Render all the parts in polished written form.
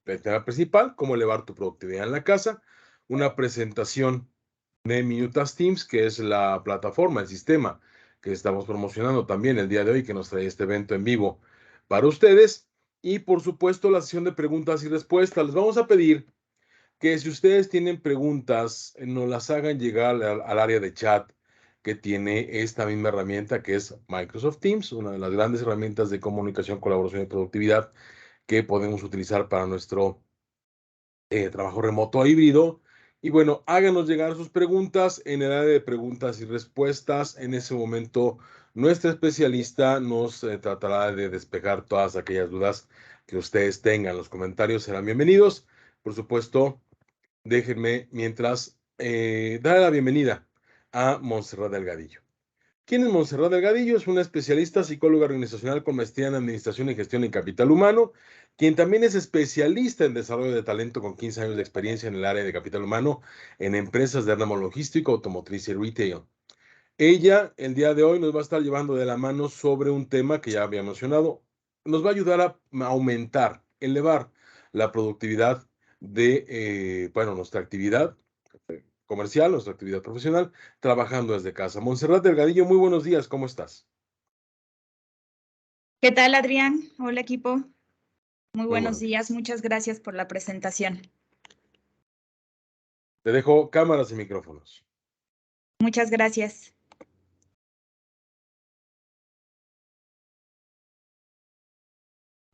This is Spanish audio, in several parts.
el tema principal, cómo elevar tu productividad en la casa, una presentación de Minutas Teams, que es la plataforma, el sistema que estamos promocionando también el día de hoy, que nos trae este evento en vivo para ustedes. Y por supuesto, la sesión de preguntas y respuestas. Les vamos a pedir que si ustedes tienen preguntas, nos las hagan llegar al área de chat que tiene esta misma herramienta que es Microsoft Teams, una de las grandes herramientas de comunicación, colaboración y productividad que podemos utilizar para nuestro trabajo remoto o híbrido. Y bueno, háganos llegar sus preguntas en el área de preguntas y respuestas. En ese momento, nuestra especialista nos tratará de despejar todas aquellas dudas que ustedes tengan. Los comentarios serán bienvenidos. Por supuesto, déjenme mientras dar la bienvenida a Montserrat Delgadillo. ¿Quién es Montserrat Delgadillo? Es una especialista psicóloga organizacional con maestría en Administración y Gestión en Capital Humano, quien también es especialista en desarrollo de talento con 15 años de experiencia en el área de capital humano en empresas de ramo logístico, automotriz y retail. Ella, el día de hoy, nos va a estar llevando de la mano sobre un tema que ya había mencionado. Nos va a ayudar a aumentar, elevar la productividad de, nuestra actividad comercial, nuestra actividad profesional, trabajando desde casa. Montserrat Delgadillo, muy buenos días, ¿cómo estás? ¿Qué tal, Adrián? Hola, equipo. Muy buenos días. días, muchas gracias por la presentación. Te dejo cámaras y micrófonos. Muchas gracias.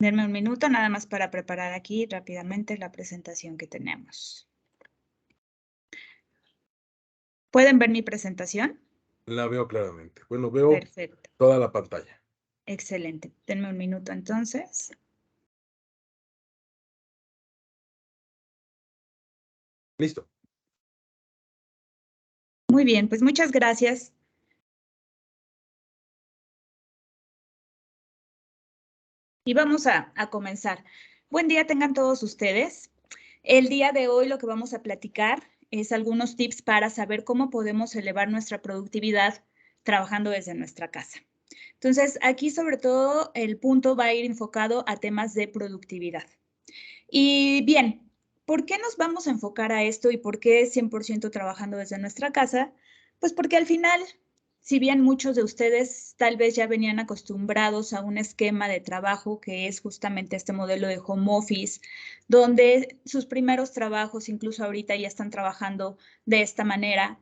Denme un minuto nada más para preparar aquí rápidamente la presentación que tenemos. ¿Pueden ver mi presentación? La veo claramente. Bueno, veo Perfecto. toda la pantalla. Excelente. Denme un minuto entonces. Listo. Muy bien, pues muchas gracias. Y vamos a comenzar. Buen día tengan todos ustedes. El día de hoy lo que vamos a platicar es algunos tips para saber cómo podemos elevar nuestra productividad trabajando desde nuestra casa. Entonces, aquí sobre todo el punto va a ir enfocado a temas de productividad. Y bien, ¿por qué nos vamos a enfocar a esto y por qué 100% trabajando desde nuestra casa? Pues porque al final, si bien muchos de ustedes tal vez ya venían acostumbrados a un esquema de trabajo que es justamente este modelo de home office, donde sus primeros trabajos, incluso ahorita ya están trabajando de esta manera,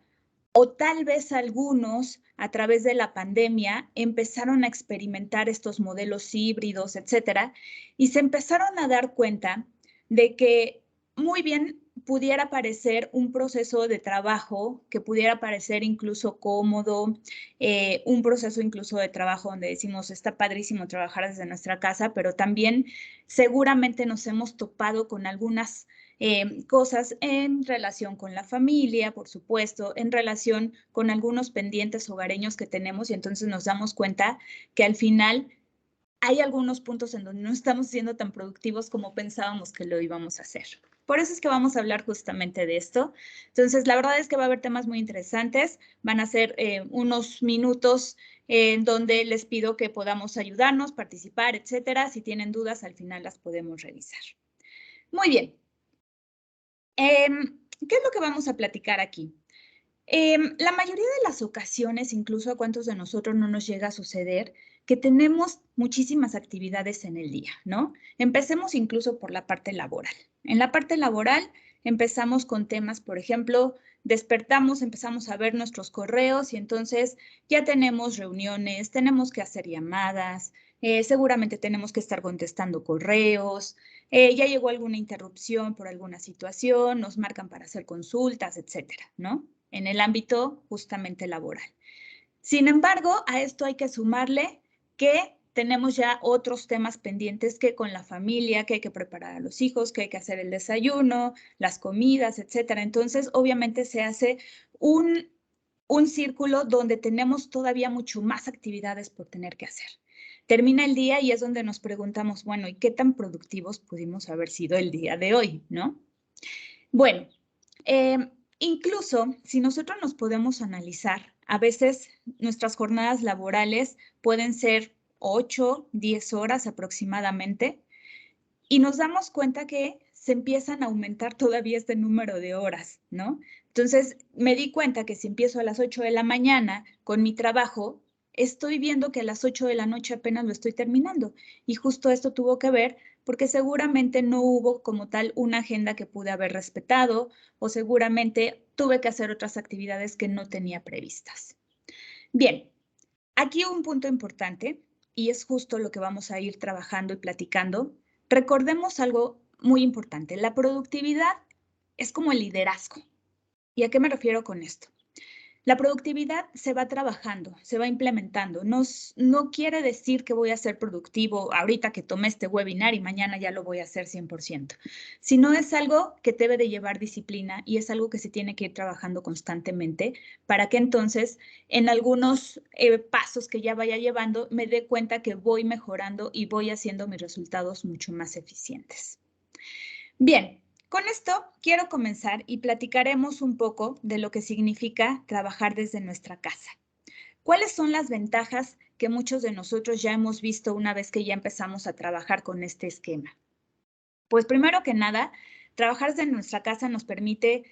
o tal vez algunos a través de la pandemia empezaron a experimentar estos modelos híbridos, etcétera, y se empezaron a dar cuenta de que muy bien pudiera parecer un proceso de trabajo que pudiera parecer incluso cómodo, un proceso incluso de trabajo donde decimos está padrísimo trabajar desde nuestra casa, pero también seguramente nos hemos topado con algunas cosas en relación con la familia, por supuesto, en relación con algunos pendientes hogareños que tenemos y entonces nos damos cuenta que al final hay algunos puntos en donde no estamos siendo tan productivos como pensábamos que lo íbamos a hacer. Por eso es que vamos a hablar justamente de esto. Entonces, la verdad es que va a haber temas muy interesantes. Van a ser unos minutos en donde les pido que podamos ayudarnos, participar, etcétera. Si tienen dudas, al final las podemos revisar. Muy bien. ¿Qué es lo que vamos a platicar aquí? La mayoría de las ocasiones, incluso a cuántos de nosotros no nos llega a suceder, que tenemos muchísimas actividades en el día, ¿no? Empecemos incluso por la parte laboral. En la parte laboral empezamos con temas, por ejemplo, despertamos, empezamos a ver nuestros correos y entonces ya tenemos reuniones, tenemos que hacer llamadas, seguramente tenemos que estar contestando correos, ya llegó alguna interrupción por alguna situación, nos marcan para hacer consultas, etcétera, ¿no? En el ámbito justamente laboral. Sin embargo, a esto hay que sumarle que tenemos ya otros temas pendientes que con la familia, que hay que preparar a los hijos, que hay que hacer el desayuno, las comidas, etcétera. Entonces, obviamente se hace un círculo donde tenemos todavía mucho más actividades por tener que hacer. Termina el día y es donde nos preguntamos, bueno, ¿y qué tan productivos pudimos haber sido el día de hoy, no? Bueno, incluso si nosotros nos podemos analizar, a veces nuestras jornadas laborales pueden ser 8, 10 horas aproximadamente y nos damos cuenta que se empiezan a aumentar todavía este número de horas, ¿no? Entonces, me di cuenta que si empiezo a las 8 de la mañana con mi trabajo, estoy viendo que a las 8 de la noche apenas lo estoy terminando. Y justo esto tuvo que ver porque seguramente no hubo como tal una agenda que pude haber respetado o seguramente tuve que hacer otras actividades que no tenía previstas. Bien, aquí un punto importante y es justo lo que vamos a ir trabajando y platicando. Recordemos algo muy importante. La productividad es como el liderazgo. ¿Y a qué me refiero con esto? La productividad se va trabajando, se va implementando. No quiere decir que voy a ser productivo ahorita que tomé este webinar y mañana ya lo voy a hacer 100%, sino es algo que debe de llevar disciplina y es algo que se tiene que ir trabajando constantemente para que entonces en algunos pasos que ya vaya llevando me dé cuenta que voy mejorando y voy haciendo mis resultados mucho más eficientes. Bien. Con esto quiero comenzar y platicaremos un poco de lo que significa trabajar desde nuestra casa. ¿Cuáles son las ventajas que muchos de nosotros ya hemos visto una vez que ya empezamos a trabajar con este esquema? Pues primero que nada, trabajar desde nuestra casa nos permite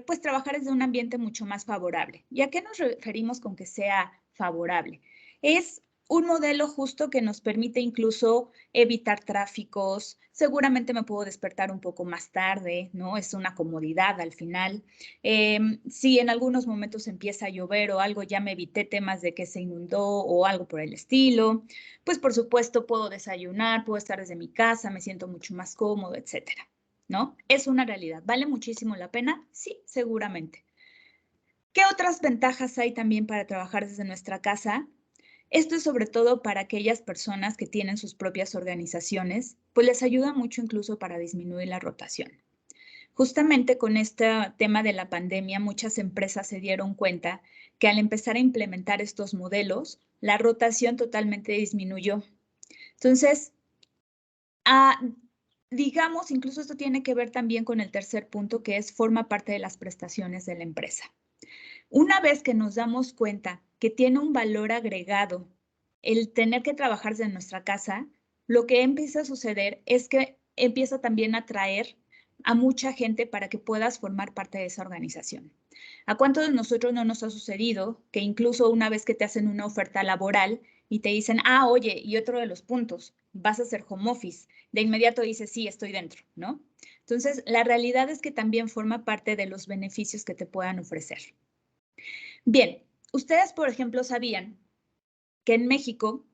pues trabajar desde un ambiente mucho más favorable. ¿Y a qué nos referimos con que sea favorable? Es un modelo justo que nos permite incluso evitar tráficos. Seguramente me puedo despertar un poco más tarde, ¿no? Es una comodidad al final. Si en algunos momentos empieza a llover o algo, ya me evité temas de que se inundó o algo por el estilo. Pues por supuesto puedo desayunar, puedo estar desde mi casa, me siento mucho más cómodo, etcétera, ¿no? Es una realidad. ¿Vale muchísimo la pena? Sí, seguramente. ¿Qué otras ventajas hay también para trabajar desde nuestra casa? Esto es sobre todo para aquellas personas que tienen sus propias organizaciones, pues les ayuda mucho incluso para disminuir la rotación. Justamente con este tema de la pandemia, muchas empresas se dieron cuenta que al empezar a implementar estos modelos, la rotación totalmente disminuyó. Entonces, digamos, incluso esto tiene que ver también con el tercer punto, que es forma parte de las prestaciones de la empresa. Una vez que nos damos cuenta que tiene un valor agregado el tener que trabajar desde nuestra casa, lo que empieza a suceder es que empieza también a atraer a mucha gente para que puedas formar parte de esa organización. ¿A cuántos de nosotros no nos ha sucedido que incluso una vez que te hacen una oferta laboral y te dicen, oye, y otro de los puntos, vas a hacer home office, de inmediato dices, sí, estoy dentro, ¿no? Entonces, la realidad es que también forma parte de los beneficios que te puedan ofrecer. Bien, ustedes, por ejemplo, sabían que en México,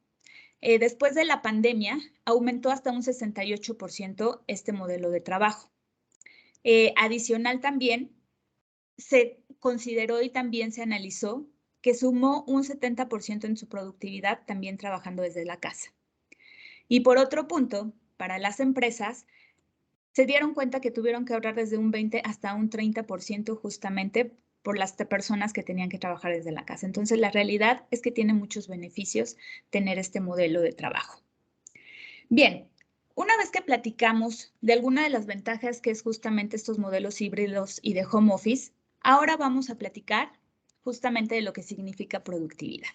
después de la pandemia, aumentó hasta un 68% este modelo de trabajo. Adicional también, se consideró y también se analizó que sumó un 70% en su productividad también trabajando desde la casa. Y por otro punto, para las empresas, se dieron cuenta que tuvieron que ahorrar desde un 20 hasta un 30% justamente por las personas que tenían que trabajar desde la casa. Entonces, la realidad es que tiene muchos beneficios tener este modelo de trabajo. Bien, una vez que platicamos de alguna de las ventajas que es justamente estos modelos híbridos y de home office, ahora vamos a platicar justamente de lo que significa productividad.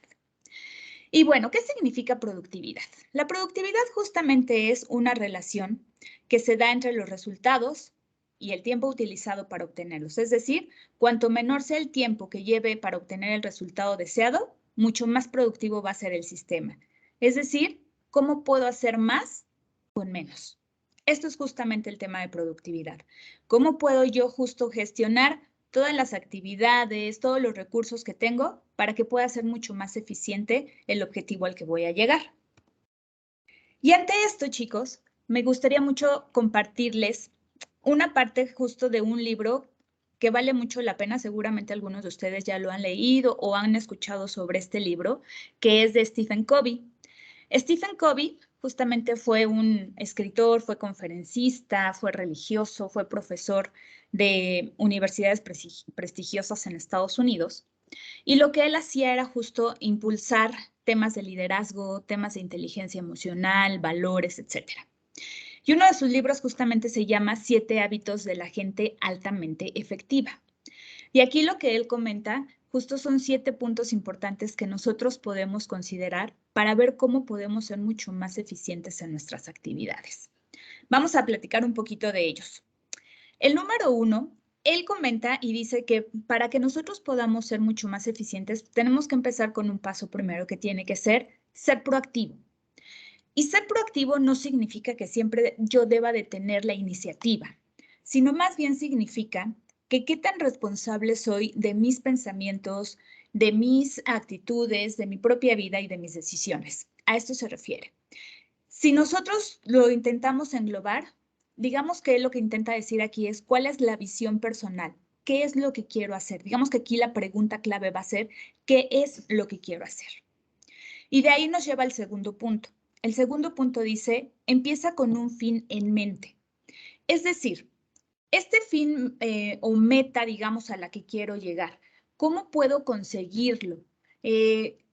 Y bueno, ¿qué significa productividad? La productividad justamente es una relación que se da entre los resultados y el tiempo utilizado para obtenerlos. Es decir, cuanto menor sea el tiempo que lleve para obtener el resultado deseado, mucho más productivo va a ser el sistema. Es decir, ¿cómo puedo hacer más con menos? Esto es justamente el tema de productividad. ¿Cómo puedo yo justo gestionar todas las actividades, todos los recursos que tengo para que pueda ser mucho más eficiente el objetivo al que voy a llegar? Y ante esto, chicos, me gustaría mucho compartirles una parte justo de un libro que vale mucho la pena. Seguramente algunos de ustedes ya lo han leído o han escuchado sobre este libro, que es de Stephen Covey. Stephen Covey justamente fue un escritor, fue conferencista, fue religioso, fue profesor de universidades prestigiosas en Estados Unidos. Y lo que él hacía era justo impulsar temas de liderazgo, temas de inteligencia emocional, valores, etc. Y uno de sus libros justamente se llama 7 hábitos de la gente altamente efectiva. Y aquí lo que él comenta justo son 7 puntos importantes que nosotros podemos considerar para ver cómo podemos ser mucho más eficientes en nuestras actividades. Vamos a platicar un poquito de ellos. El número 1, él comenta y dice que para que nosotros podamos ser mucho más eficientes, tenemos que empezar con un paso primero que tiene que ser proactivo. Y ser proactivo no significa que siempre yo deba de tener la iniciativa, sino más bien significa que qué tan responsable soy de mis pensamientos, de mis actitudes, de mi propia vida y de mis decisiones. A esto se refiere. Si nosotros lo intentamos englobar, digamos que lo que intenta decir aquí es cuál es la visión personal, qué es lo que quiero hacer. Digamos que aquí la pregunta clave va a ser qué es lo que quiero hacer. Y de ahí nos lleva al segundo punto. El segundo punto dice, empieza con un fin en mente. Es decir, este fin o meta, digamos, a la que quiero llegar, ¿cómo puedo conseguirlo?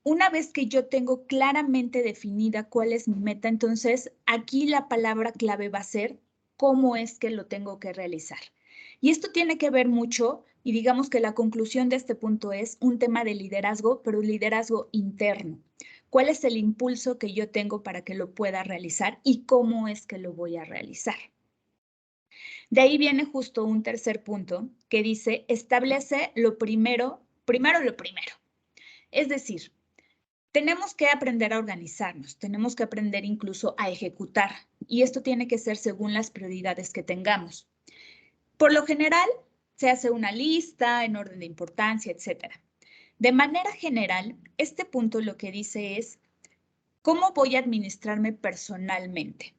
Una vez que yo tengo claramente definida cuál es mi meta, entonces aquí la palabra clave va a ser cómo es que lo tengo que realizar. Y esto tiene que ver mucho, y digamos que la conclusión de este punto es un tema de liderazgo, pero un liderazgo interno. ¿Cuál es el impulso que yo tengo para que lo pueda realizar y cómo es que lo voy a realizar? De ahí viene justo un tercer punto que dice, establece lo primero lo primero. Es decir, tenemos que aprender a organizarnos, tenemos que aprender incluso a ejecutar, y esto tiene que ser según las prioridades que tengamos. Por lo general, se hace una lista en orden de importancia, etc. De manera general, este punto lo que dice es, ¿cómo voy a administrarme personalmente?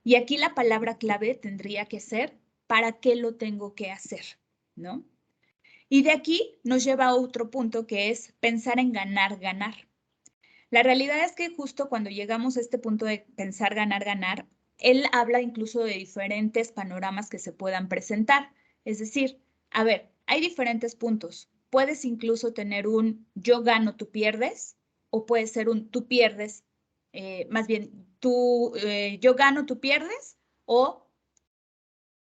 Y aquí la palabra clave tendría que ser, ¿para qué lo tengo que hacer? ¿No? Y de aquí nos lleva a otro punto que es pensar en ganar, ganar. La realidad es que justo cuando llegamos a este punto de pensar ganar, ganar, él habla incluso de diferentes panoramas que se puedan presentar. Es decir, a ver, hay diferentes puntos. Puedes incluso tener un yo gano, tú pierdes, o puede ser un tú pierdes, más bien yo gano, tú pierdes, o,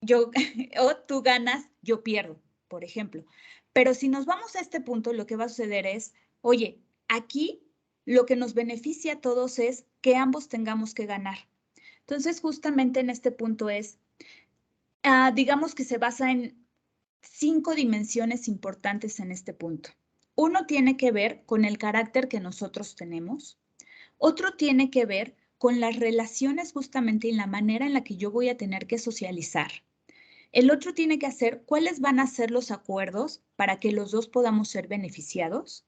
o tú ganas, yo pierdo, por ejemplo. Pero si nos vamos a este punto, lo que va a suceder es, oye, aquí lo que nos beneficia a todos es que ambos tengamos que ganar. Entonces, justamente en este punto es, digamos que se basa en 5 dimensiones importantes en este punto. Uno tiene que ver con el carácter que nosotros tenemos. Otro tiene que ver con las relaciones justamente y la manera en la que yo voy a tener que socializar. El otro tiene que hacer cuáles van a ser los acuerdos para que los dos podamos ser beneficiados.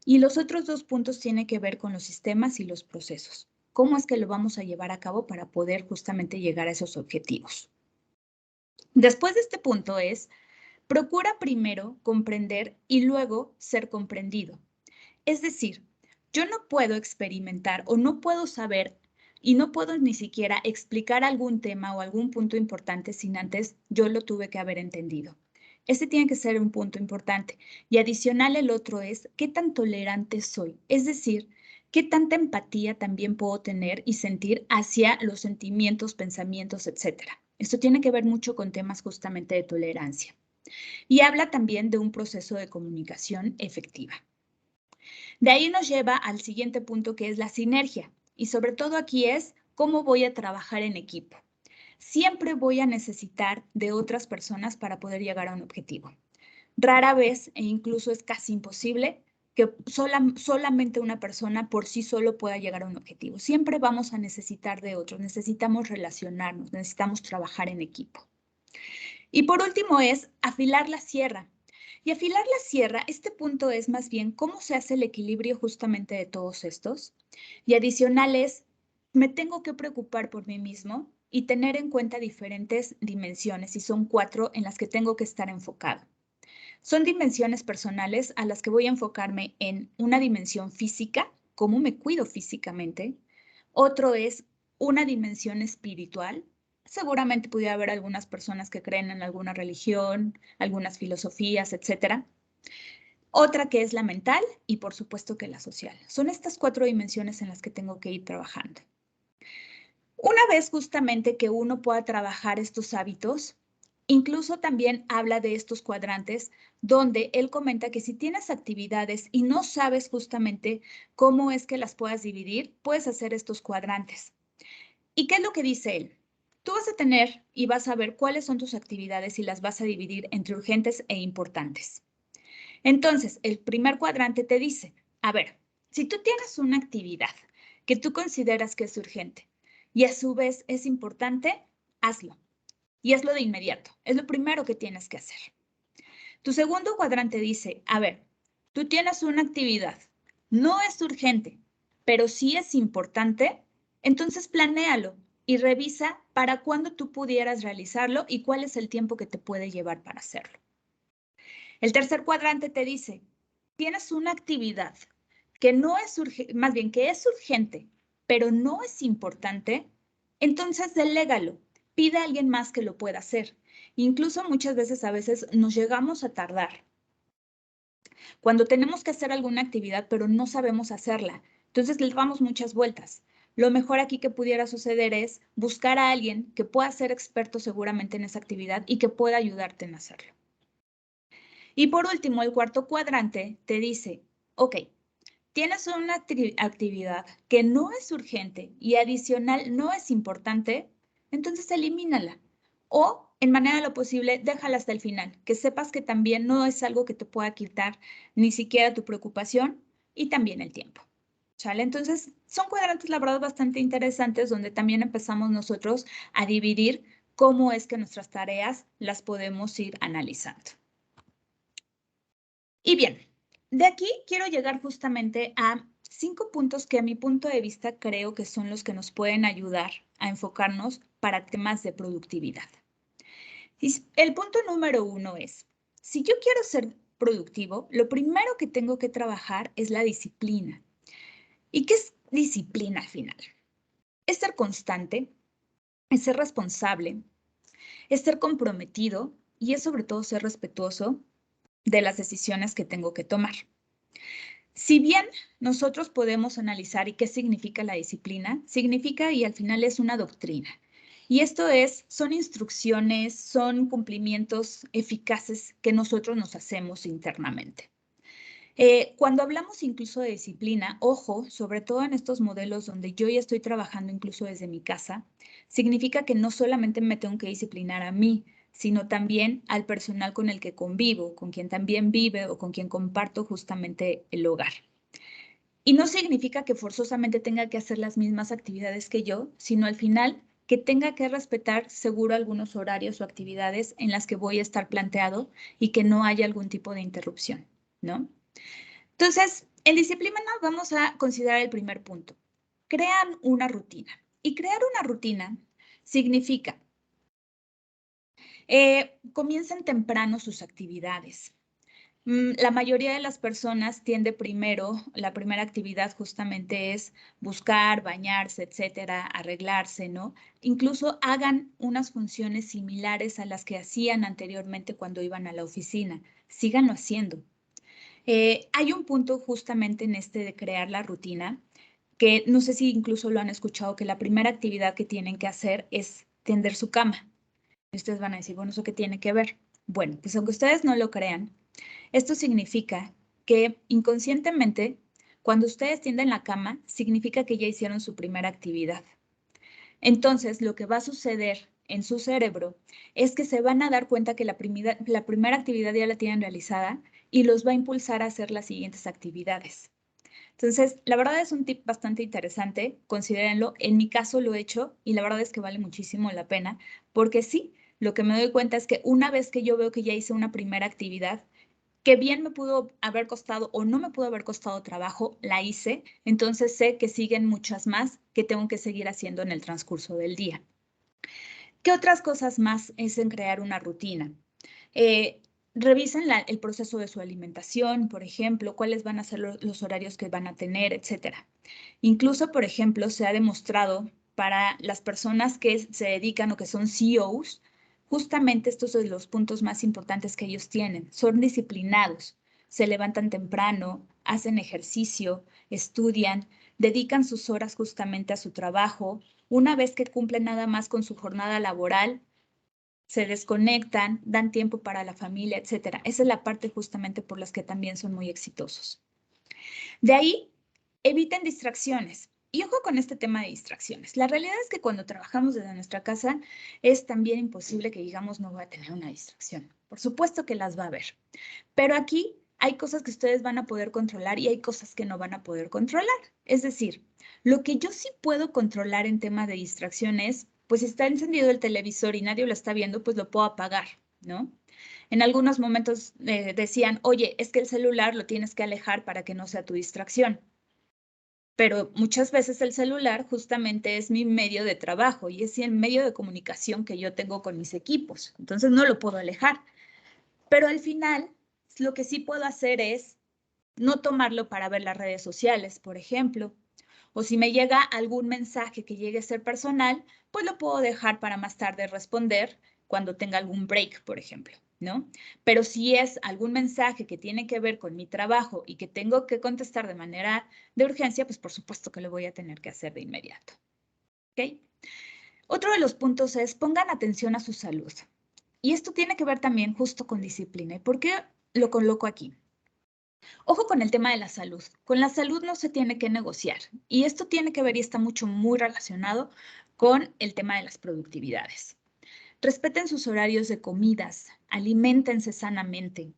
Y los otros 2 puntos tienen que ver con los sistemas y los procesos. ¿Cómo es que lo vamos a llevar a cabo para poder justamente llegar a esos objetivos? Después de este punto es, procura primero comprender y luego ser comprendido. Es decir, yo no puedo experimentar o no puedo saber y no puedo ni siquiera explicar algún tema o algún punto importante sin antes yo lo tuve que haber entendido. Ese tiene que ser un punto importante. Y adicional el otro es qué tan tolerante soy. Es decir, qué tanta empatía también puedo tener y sentir hacia los sentimientos, pensamientos, etc. Esto tiene que ver mucho con temas justamente de tolerancia. Y habla también de un proceso de comunicación efectiva. De ahí nos lleva al siguiente punto que es la sinergia. Y sobre todo aquí es cómo voy a trabajar en equipo. Siempre voy a necesitar de otras personas para poder llegar a un objetivo. Rara vez e incluso es casi imposible que solamente una persona por sí solo pueda llegar a un objetivo. Siempre vamos a necesitar de otros, necesitamos relacionarnos, necesitamos trabajar en equipo. Y por último es afilar la sierra. Y afilar la sierra, este punto es más bien cómo se hace el equilibrio justamente de todos estos. Y adicional es, me tengo que preocupar por mí mismo y tener en cuenta diferentes dimensiones, y son 4 en las que tengo que estar enfocado. Son dimensiones personales a las que voy a enfocarme en una dimensión física, cómo me cuido físicamente. Otro es una dimensión espiritual. Seguramente pudiera haber algunas personas que creen en alguna religión, algunas filosofías, etc. Otra que es la mental y por supuesto que la social. Son estas 4 dimensiones en las que tengo que ir trabajando. Una vez justamente que uno pueda trabajar estos hábitos, incluso también habla de estos cuadrantes donde él comenta que si tienes actividades y no sabes justamente cómo es que las puedas dividir, puedes hacer estos cuadrantes. ¿Y qué es lo que dice él? Tú vas a tener y vas a ver cuáles son tus actividades y las vas a dividir entre urgentes e importantes. Entonces, el primer cuadrante te dice, a ver, si tú tienes una actividad que tú consideras que es urgente y a su vez es importante, hazlo. Y hazlo de inmediato. Es lo primero que tienes que hacer. Tu segundo cuadrante dice, a ver, tú tienes una actividad, no es urgente, pero sí es importante, entonces planéalo y revisa para cuándo tú pudieras realizarlo y cuál es el tiempo que te puede llevar para hacerlo. El tercer cuadrante te dice, tienes una actividad que no es urgente, más bien que es urgente, pero no es importante, entonces delégalo. Pide a alguien más que lo pueda hacer. Incluso muchas veces, a veces nos llegamos a tardar cuando tenemos que hacer alguna actividad, pero no sabemos hacerla. Entonces le damos muchas vueltas. Lo mejor aquí que pudiera suceder es buscar a alguien que pueda ser experto seguramente en esa actividad y que pueda ayudarte en hacerlo. Y por último, el cuarto cuadrante te dice, ok, tienes una actividad que no es urgente y adicional no es importante, entonces elimínala. O, en manera de lo posible, déjala hasta el final, que sepas que también no es algo que te pueda quitar ni siquiera tu preocupación y también el tiempo. ¿Sale? Entonces, son cuadrantes, la verdad, bastante interesantes donde también empezamos nosotros a dividir cómo es que nuestras tareas las podemos ir analizando. Y bien, de aquí quiero llegar justamente a 5 puntos que a mi punto de vista creo que son los que nos pueden ayudar a enfocarnos para temas de productividad. Y el punto número 1 es, si yo quiero ser productivo, lo primero que tengo que trabajar es la disciplina. ¿Y qué es disciplina al final? Es ser constante, es ser responsable, es ser comprometido y es sobre todo ser respetuoso de las decisiones que tengo que tomar. Si bien nosotros podemos analizar y qué significa la disciplina, significa y al final es una doctrina. Y esto son instrucciones, son cumplimientos eficaces que nosotros nos hacemos internamente. Cuando hablamos incluso de disciplina, ojo, sobre todo en estos modelos donde yo ya estoy trabajando incluso desde mi casa, significa que no solamente me tengo que disciplinar a mí, sino también al personal con el que convivo, con quien también vive o con quien comparto justamente el hogar. Y no significa que forzosamente tenga que hacer las mismas actividades que yo, sino al final que tenga que respetar seguro algunos horarios o actividades en las que voy a estar planteado y que no haya algún tipo de interrupción, ¿no? Entonces, en disciplina vamos a considerar el primer punto. Crean una rutina. Y crear una rutina significa comiencen temprano sus actividades. La mayoría de las personas tiende primero, la primera actividad justamente es buscar, bañarse, etcétera, arreglarse, ¿no? Incluso hagan unas funciones similares a las que hacían anteriormente cuando iban a la oficina. Síganlo haciendo. Hay un punto justamente en este de crear la rutina, que no sé si incluso lo han escuchado, que la primera actividad que tienen que hacer es tender su cama. Y ustedes van a decir, bueno, ¿eso qué tiene que ver? Bueno, pues aunque ustedes no lo crean, esto significa que inconscientemente, cuando ustedes tienden la cama, significa que ya hicieron su primera actividad. Entonces, lo que va a suceder en su cerebro es que se van a dar cuenta que la primera actividad ya la tienen realizada y los va a impulsar a hacer las siguientes actividades. Entonces, la verdad es un tip bastante interesante, considérenlo. En mi caso lo he hecho y la verdad es que vale muchísimo la pena, porque sí, lo que me doy cuenta es que una vez que yo veo que ya hice una primera actividad, que bien me pudo haber costado o no me pudo haber costado trabajo, la hice, entonces sé que siguen muchas más que tengo que seguir haciendo en el transcurso del día. ¿Qué otras cosas más es en crear una rutina? Revisen el proceso de su alimentación, por ejemplo, cuáles van a ser los horarios que van a tener, etcétera. Incluso, por ejemplo, se ha demostrado para las personas que se dedican o que son CEOs, justamente estos son los puntos más importantes que ellos tienen. Son disciplinados, se levantan temprano, hacen ejercicio, estudian, dedican sus horas justamente a su trabajo. Una vez que cumplen nada más con su jornada laboral, se desconectan, dan tiempo para la familia, etcétera. Esa es la parte justamente por las que también son muy exitosos. De ahí, eviten distracciones. Y ojo con este tema de distracciones. La realidad es que cuando trabajamos desde nuestra casa es también imposible que digamos no voy a tener una distracción. Por supuesto que las va a haber. Pero aquí hay cosas que ustedes van a poder controlar y hay cosas que no van a poder controlar. Es decir, lo que yo sí puedo controlar en tema de distracciones, pues si está encendido el televisor y nadie lo está viendo, pues lo puedo apagar, ¿no? En algunos momentos decían, oye, es que el celular lo tienes que alejar para que no sea tu distracción. Pero muchas veces el celular justamente es mi medio de trabajo y es el medio de comunicación que yo tengo con mis equipos. Entonces no lo puedo alejar. Pero al final, lo que sí puedo hacer es no tomarlo para ver las redes sociales, por ejemplo. O si me llega algún mensaje que llegue a ser personal, pues lo puedo dejar para más tarde responder cuando tenga algún break, por ejemplo, ¿no? Pero si es algún mensaje que tiene que ver con mi trabajo y que tengo que contestar de manera de urgencia, pues por supuesto que lo voy a tener que hacer de inmediato. ¿Ok? Otro de los puntos es pongan atención a su salud. Y esto tiene que ver también justo con disciplina. ¿Y por qué lo coloco aquí? Ojo con el tema de la salud. Con la salud no se tiene que negociar. Y esto tiene que ver y está muy relacionado con el tema de las productividades. Respeten sus horarios de comidas, aliméntense sanamente,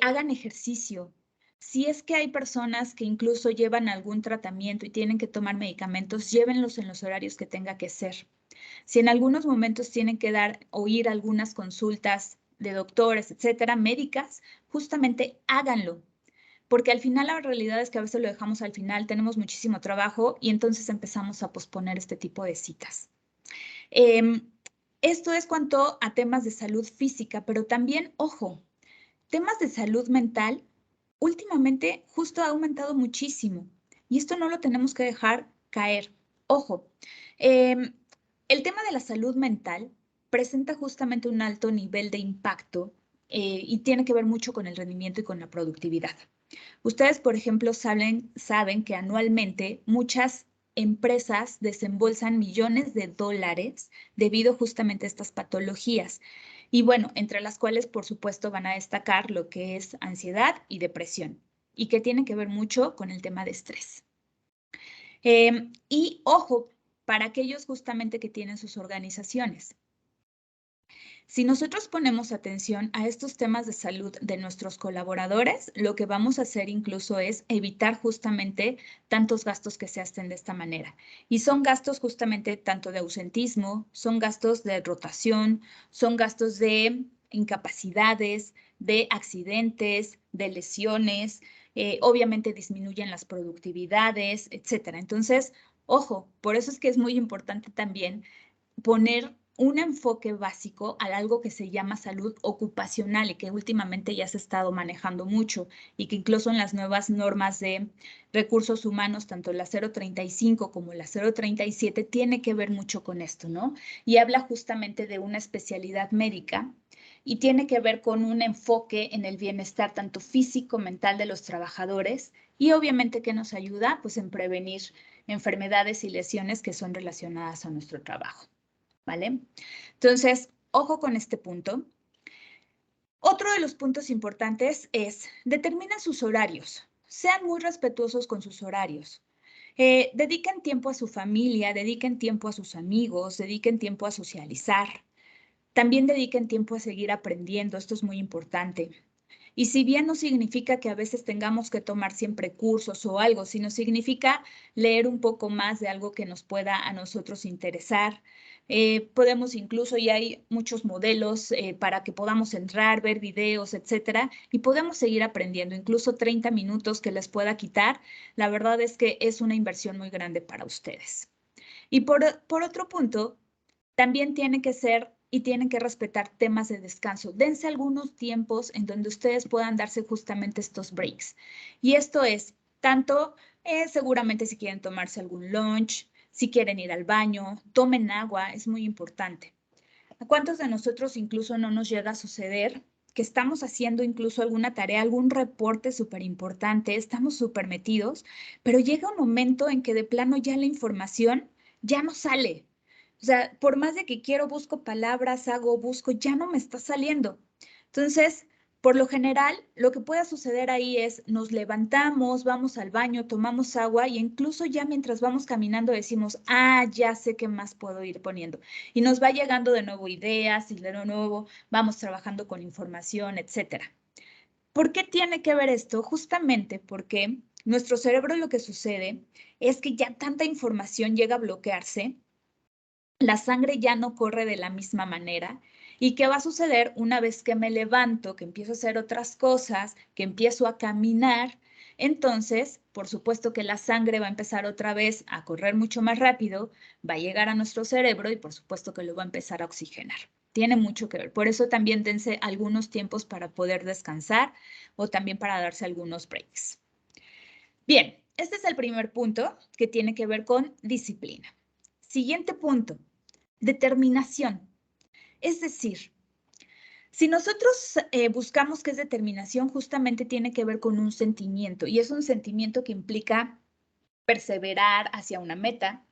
hagan ejercicio. Si es que hay personas que incluso llevan algún tratamiento y tienen que tomar medicamentos, llévenlos en los horarios que tenga que ser. Si en algunos momentos tienen que dar o ir a algunas consultas de doctores, etcétera, médicas, justamente háganlo. Porque al final la realidad es que a veces lo dejamos al final, tenemos muchísimo trabajo y entonces empezamos a posponer este tipo de citas. Esto es cuanto a temas de salud física, pero también, ojo, temas de salud mental, últimamente justo ha aumentado muchísimo y esto no lo tenemos que dejar caer. Ojo, el tema de la salud mental presenta justamente un alto nivel de impacto y tiene que ver mucho con el rendimiento y con la productividad. Ustedes, por ejemplo, saben que anualmente muchas empresas desembolsan millones de dólares debido justamente a estas patologías. Y bueno, entre las cuales, por supuesto, van a destacar lo que es ansiedad y depresión, y que tienen que ver mucho con el tema de estrés. Y ojo, para aquellos justamente que tienen sus organizaciones. Si nosotros ponemos atención a estos temas de salud de nuestros colaboradores, lo que vamos a hacer incluso es evitar justamente tantos gastos que se hacen de esta manera. Y son gastos justamente tanto de ausentismo, son gastos de rotación, son gastos de incapacidades, de accidentes, de lesiones, obviamente disminuyen las productividades, etcétera. Entonces, ojo, por eso es que es muy importante también poner un enfoque básico a algo que se llama salud ocupacional y que últimamente ya se ha estado manejando mucho y que incluso en las nuevas normas de recursos humanos, tanto la 035 como la 037, tiene que ver mucho con esto, ¿no? Y habla justamente de una especialidad médica y tiene que ver con un enfoque en el bienestar tanto físico, mental de los trabajadores y obviamente que nos ayuda pues en prevenir enfermedades y lesiones que son relacionadas a nuestro trabajo. ¿Vale? Entonces, ojo con este punto. Otro de los puntos importantes es, determinen sus horarios. Sean muy respetuosos con sus horarios. Dediquen tiempo a su familia, dediquen tiempo a sus amigos, dediquen tiempo a socializar. También dediquen tiempo a seguir aprendiendo. Esto es muy importante. Y si bien no significa que a veces tengamos que tomar siempre cursos o algo, sino significa leer un poco más de algo que nos pueda a nosotros interesar. Podemos incluso, y hay muchos modelos para que podamos entrar, ver videos, etcétera, y podemos seguir aprendiendo. Incluso 30 minutos que les pueda quitar, la verdad es que es una inversión muy grande para ustedes. Y por otro punto, también tiene que ser y tienen que respetar temas de descanso. Dense algunos tiempos en donde ustedes puedan darse justamente estos breaks. Y esto es tanto, seguramente si quieren tomarse algún lunch, si quieren ir al baño, tomen agua, es muy importante. ¿A cuántos de nosotros incluso no nos llega a suceder que estamos haciendo incluso alguna tarea, algún reporte súper importante, estamos súper metidos, pero llega un momento en que de plano ya la información ya no sale? O sea, por más de que quiero, busco palabras, busco, ya no me está saliendo. Entonces, Por lo general, lo que pueda suceder ahí es nos levantamos, vamos al baño, tomamos agua y incluso ya mientras vamos caminando decimos, ya sé qué más puedo ir poniendo. Y nos va llegando de nuevo ideas y de nuevo vamos trabajando con información, etcétera. ¿Por qué tiene que ver esto? Justamente porque nuestro cerebro lo que sucede es que ya tanta información llega a bloquearse, la sangre ya no corre de la misma manera. ¿Y qué va a suceder una vez que me levanto, que empiezo a hacer otras cosas, que empiezo a caminar? Entonces, por supuesto que la sangre va a empezar otra vez a correr mucho más rápido, va a llegar a nuestro cerebro y por supuesto que lo va a empezar a oxigenar. Tiene mucho que ver. Por eso también dense algunos tiempos para poder descansar o también para darse algunos breaks. Bien, este es el primer punto que tiene que ver con disciplina. Siguiente punto, determinación. Es decir, si nosotros buscamos qué es determinación, justamente tiene que ver con un sentimiento y es un sentimiento que implica perseverar hacia una meta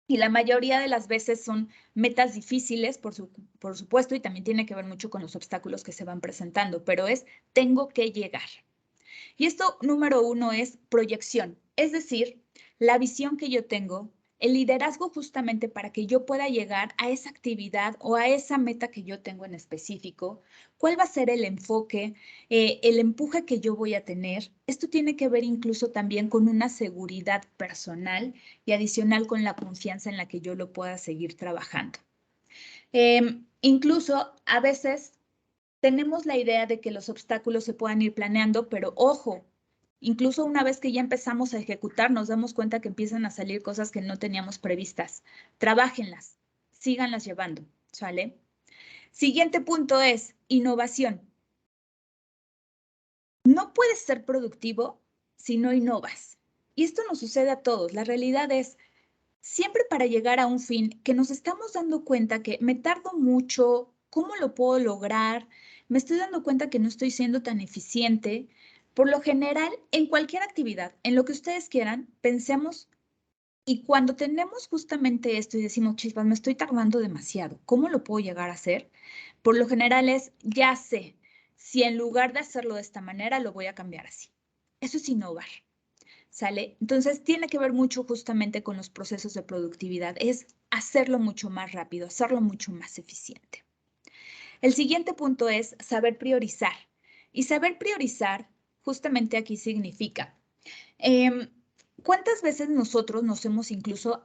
y la mayoría de las veces son metas difíciles, por supuesto, y también tiene que ver mucho con los obstáculos que se van presentando, pero es tengo que llegar. Y esto, número uno, es proyección, es decir, la visión que yo tengo, el liderazgo justamente para que yo pueda llegar a esa actividad o a esa meta que yo tengo en específico, cuál va a ser el enfoque, el empuje que yo voy a tener. Esto tiene que ver incluso también con una seguridad personal y adicional con la confianza en la que yo lo pueda seguir trabajando. Incluso a veces tenemos la idea de que los obstáculos se puedan ir planeando, pero ojo, incluso una vez que ya empezamos a ejecutar, nos damos cuenta que empiezan a salir cosas que no teníamos previstas. Trabájenlas, síganlas llevando, ¿sale? Siguiente punto es innovación. No puedes ser productivo si no innovas. Y esto nos sucede a todos. La realidad es, siempre para llegar a un fin que nos estamos dando cuenta que me tardo mucho, ¿cómo lo puedo lograr? Me estoy dando cuenta que no estoy siendo tan eficiente. Por lo general, en cualquier actividad, en lo que ustedes quieran, pensemos, y cuando tenemos justamente esto y decimos, chispas, me estoy tardando demasiado, ¿cómo lo puedo llegar a hacer? Por lo general es, ya sé, si en lugar de hacerlo de esta manera, lo voy a cambiar así. Eso es innovar. ¿Sale? Entonces, tiene que ver mucho justamente con los procesos de productividad. Es hacerlo mucho más rápido, hacerlo mucho más eficiente. El siguiente punto es saber priorizar. Y saber priorizar justamente aquí significa, ¿cuántas veces nosotros nos hemos incluso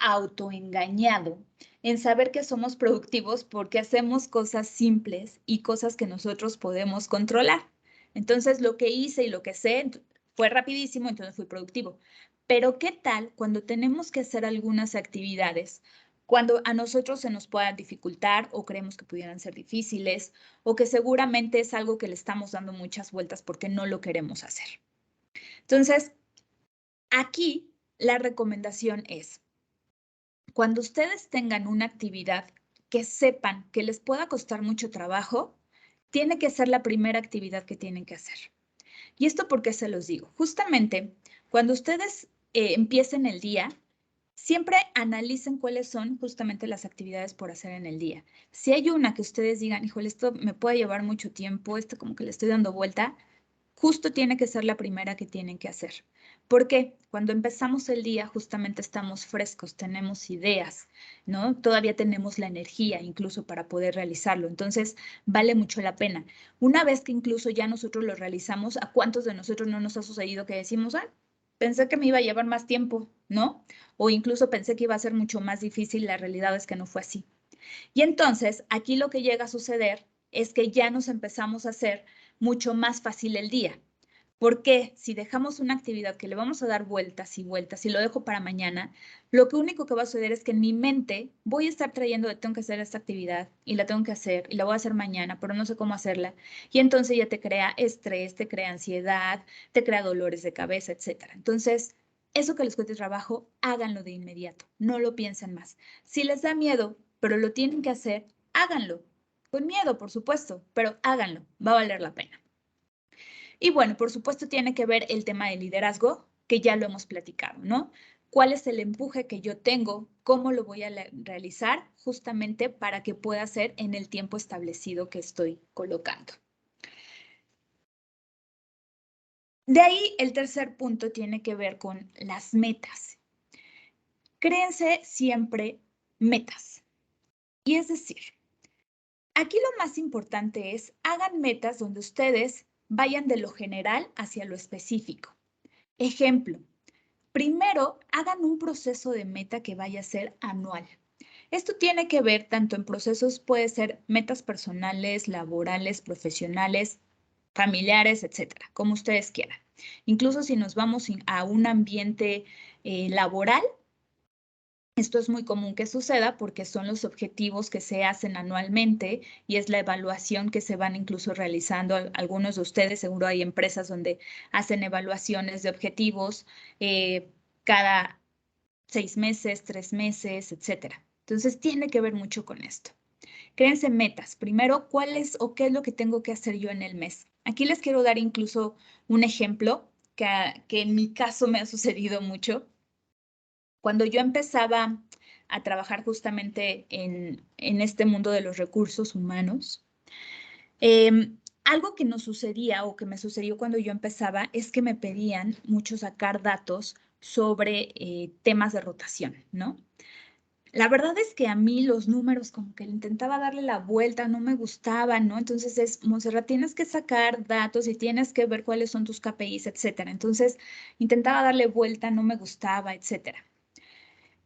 autoengañado en saber que somos productivos porque hacemos cosas simples y cosas que nosotros podemos controlar? Entonces, lo que hice y lo que sé fue rapidísimo, entonces fui productivo. Pero ¿qué tal cuando tenemos que hacer algunas actividades? Cuando a nosotros se nos pueda dificultar o creemos que pudieran ser difíciles o que seguramente es algo que le estamos dando muchas vueltas porque no lo queremos hacer. Entonces, aquí la recomendación es, cuando ustedes tengan una actividad que sepan que les pueda costar mucho trabajo, tiene que ser la primera actividad que tienen que hacer. ¿Y esto por qué se los digo? Justamente, cuando ustedes empiecen el día, siempre analicen cuáles son justamente las actividades por hacer en el día. Si hay una que ustedes digan, híjole, esto me puede llevar mucho tiempo, esto como que le estoy dando vuelta, justo tiene que ser la primera que tienen que hacer. Porque cuando empezamos el día justamente estamos frescos, tenemos ideas, ¿no? Todavía tenemos la energía incluso para poder realizarlo. Entonces, vale mucho la pena. Una vez que incluso ya nosotros lo realizamos, ¿a cuántos de nosotros no nos ha sucedido que decimos, pensé que me iba a llevar más tiempo, ¿no? O incluso pensé que iba a ser mucho más difícil, la realidad es que no fue así. Y entonces, aquí lo que llega a suceder es que ya nos empezamos a hacer mucho más fácil el día. Porque si dejamos una actividad que le vamos a dar vueltas y vueltas y lo dejo para mañana, lo único que va a suceder es que en mi mente voy a estar trayendo de tengo que hacer esta actividad y la tengo que hacer y la voy a hacer mañana, pero no sé cómo hacerla. Y entonces ya te crea estrés, te crea ansiedad, te crea dolores de cabeza, etc. Entonces, eso que les cueste trabajo, háganlo de inmediato, no lo piensen más. Si les da miedo, pero lo tienen que hacer, háganlo. Con miedo, por supuesto, pero háganlo, va a valer la pena. Y bueno, por supuesto tiene que ver el tema del liderazgo, que ya lo hemos platicado, ¿no? cuál es el empuje que yo tengo, cómo lo voy a realizar, justamente para que pueda ser en el tiempo establecido que estoy colocando. De ahí el tercer punto tiene que ver con las metas. Créense siempre metas. Y es decir, aquí lo más importante es hagan metas donde ustedes vayan de lo general hacia lo específico. Ejemplo, primero hagan un proceso de meta que vaya a ser anual. Esto tiene que ver tanto en procesos, puede ser metas personales, laborales, profesionales, familiares, etcétera, como ustedes quieran. Incluso si nos vamos a un ambiente laboral, esto es muy común que suceda porque son los objetivos que se hacen anualmente y es la evaluación que se van incluso realizando. Algunos de ustedes, seguro hay empresas donde hacen evaluaciones de objetivos cada 6 meses, 3 meses, etcétera. Entonces, tiene que ver mucho con esto. Créense metas. Primero, ¿cuál es o qué es lo que tengo que hacer yo en el mes? Aquí les quiero dar incluso un ejemplo que en mi caso me ha sucedido mucho. Cuando yo empezaba a trabajar justamente en este mundo de los recursos humanos, algo que nos sucedía o que me sucedió cuando yo empezaba es que me pedían mucho sacar datos sobre temas de rotación, ¿no? La verdad es que a mí los números como que intentaba darle la vuelta, no me gustaban, ¿no? Entonces es, Montserrat, tienes que sacar datos y tienes que ver cuáles son tus KPIs, etcétera. Entonces intentaba darle vuelta, no me gustaba, etcétera.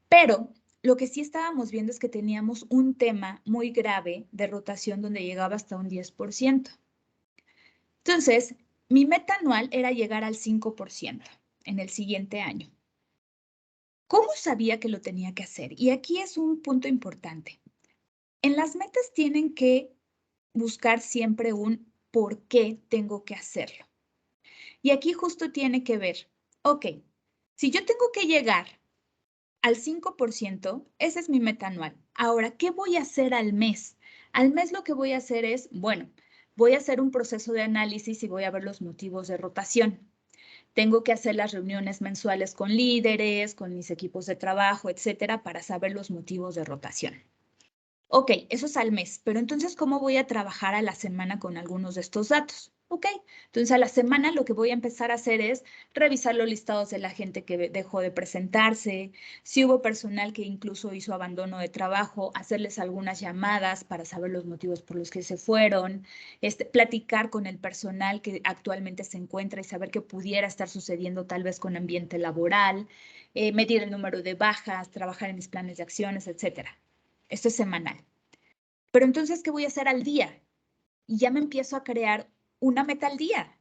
Pero lo que sí estábamos viendo es que teníamos un tema muy grave de rotación donde llegaba hasta un 10%. Entonces, mi meta anual era llegar al 5% en el siguiente año. ¿Cómo sabía que lo tenía que hacer? Y aquí es un punto importante. En las metas tienen que buscar siempre un por qué tengo que hacerlo. Y aquí justo tiene que ver, ok, si yo tengo que llegar al 5%, esa es mi meta anual. Ahora, ¿qué voy a hacer al mes? Al mes lo que voy a hacer es, bueno, voy a hacer un proceso de análisis y voy a ver los motivos de rotación. Tengo que hacer las reuniones mensuales con líderes, con mis equipos de trabajo, etcétera, para saber los motivos de rotación. Ok, eso es al mes, pero entonces, ¿cómo voy a trabajar a la semana con algunos de estos datos? Ok, entonces a la semana lo que voy a empezar a hacer es revisar los listados de la gente que dejó de presentarse, si hubo personal que incluso hizo abandono de trabajo, hacerles algunas llamadas para saber los motivos por los que se fueron, platicar con el personal que actualmente se encuentra y saber qué pudiera estar sucediendo tal vez con ambiente laboral, medir el número de bajas, trabajar en mis planes de acciones, etcétera. Esto es semanal. Pero entonces, ¿qué voy a hacer al día? Y ya me empiezo a crear una meta al día.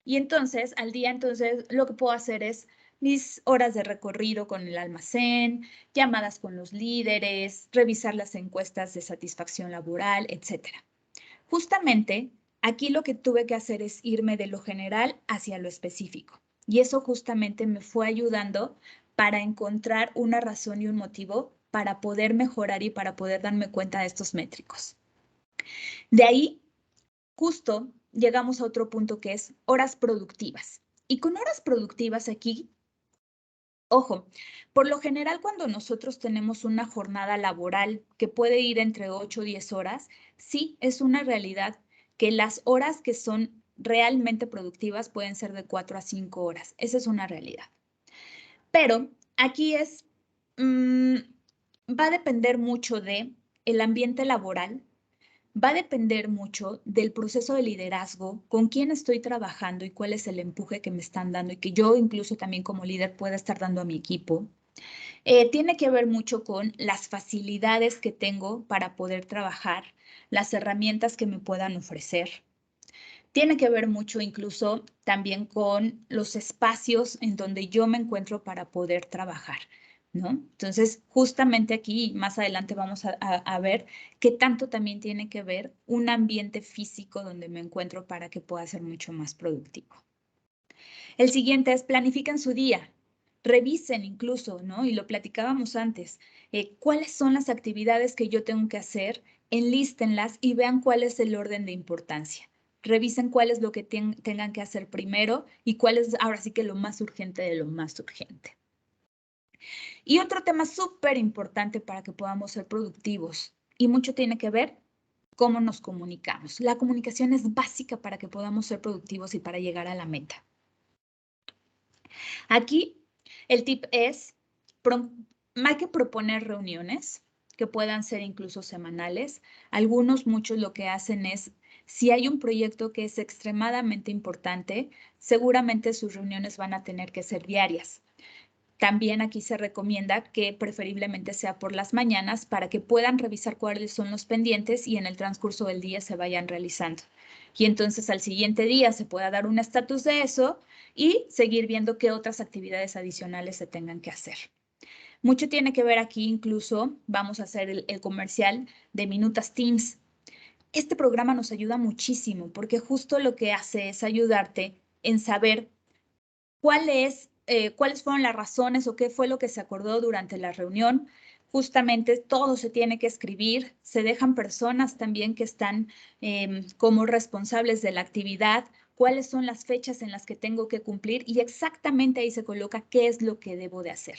Y entonces, al día, entonces, lo que puedo hacer es mis horas de recorrido con el almacén, llamadas con los líderes, revisar las encuestas de satisfacción laboral, etc. Justamente, aquí lo que tuve que hacer es irme de lo general hacia lo específico. Y eso justamente me fue ayudando para encontrar una razón y un motivo para poder mejorar y para poder darme cuenta de estos métricos. De ahí, justo llegamos a otro punto que es horas productivas. Y con horas productivas aquí, ojo, por lo general cuando nosotros tenemos una jornada laboral que puede ir entre 8 o 10 horas, sí es una realidad que las horas que son realmente productivas pueden ser de 4 a 5 horas. Esa es una realidad. Pero aquí va a depender mucho de el ambiente laboral, va a depender mucho del proceso de liderazgo, con quién estoy trabajando y cuál es el empuje que me están dando y que yo incluso también como líder pueda estar dando a mi equipo. Tiene que ver mucho con las facilidades que tengo para poder trabajar, las herramientas que me puedan ofrecer. Tiene que ver mucho incluso también con los espacios en donde yo me encuentro para poder trabajar, ¿no? Entonces, justamente aquí, más adelante vamos a ver qué tanto también tiene que ver un ambiente físico donde me encuentro para que pueda ser mucho más productivo. El siguiente es planifiquen su día. Revisen incluso, ¿no? Y lo platicábamos antes. ¿Cuáles son las actividades que yo tengo que hacer? Enlístenlas y vean cuál es el orden de importancia. Revisen cuál es lo que tengan que hacer primero y cuál es ahora sí que lo más urgente de lo más urgente. Y otro tema súper importante para que podamos ser productivos, y mucho tiene que ver cómo nos comunicamos. La comunicación es básica para que podamos ser productivos y para llegar a la meta. Aquí el tip es, hay que proponer reuniones que puedan ser incluso semanales. Muchos lo que hacen es, si hay un proyecto que es extremadamente importante, seguramente sus reuniones van a tener que ser diarias. También aquí se recomienda que preferiblemente sea por las mañanas para que puedan revisar cuáles son los pendientes y en el transcurso del día se vayan realizando. Y entonces al siguiente día se pueda dar un estatus de eso y seguir viendo qué otras actividades adicionales se tengan que hacer. Mucho tiene que ver aquí, incluso vamos a hacer el comercial de Minutas Teams. Este programa nos ayuda muchísimo porque justo lo que hace es ayudarte en saber cuáles fueron las razones o qué fue lo que se acordó durante la reunión. Justamente todo se tiene que escribir, se dejan personas también que están como responsables de la actividad, cuáles son las fechas en las que tengo que cumplir y exactamente ahí se coloca qué es lo que debo de hacer.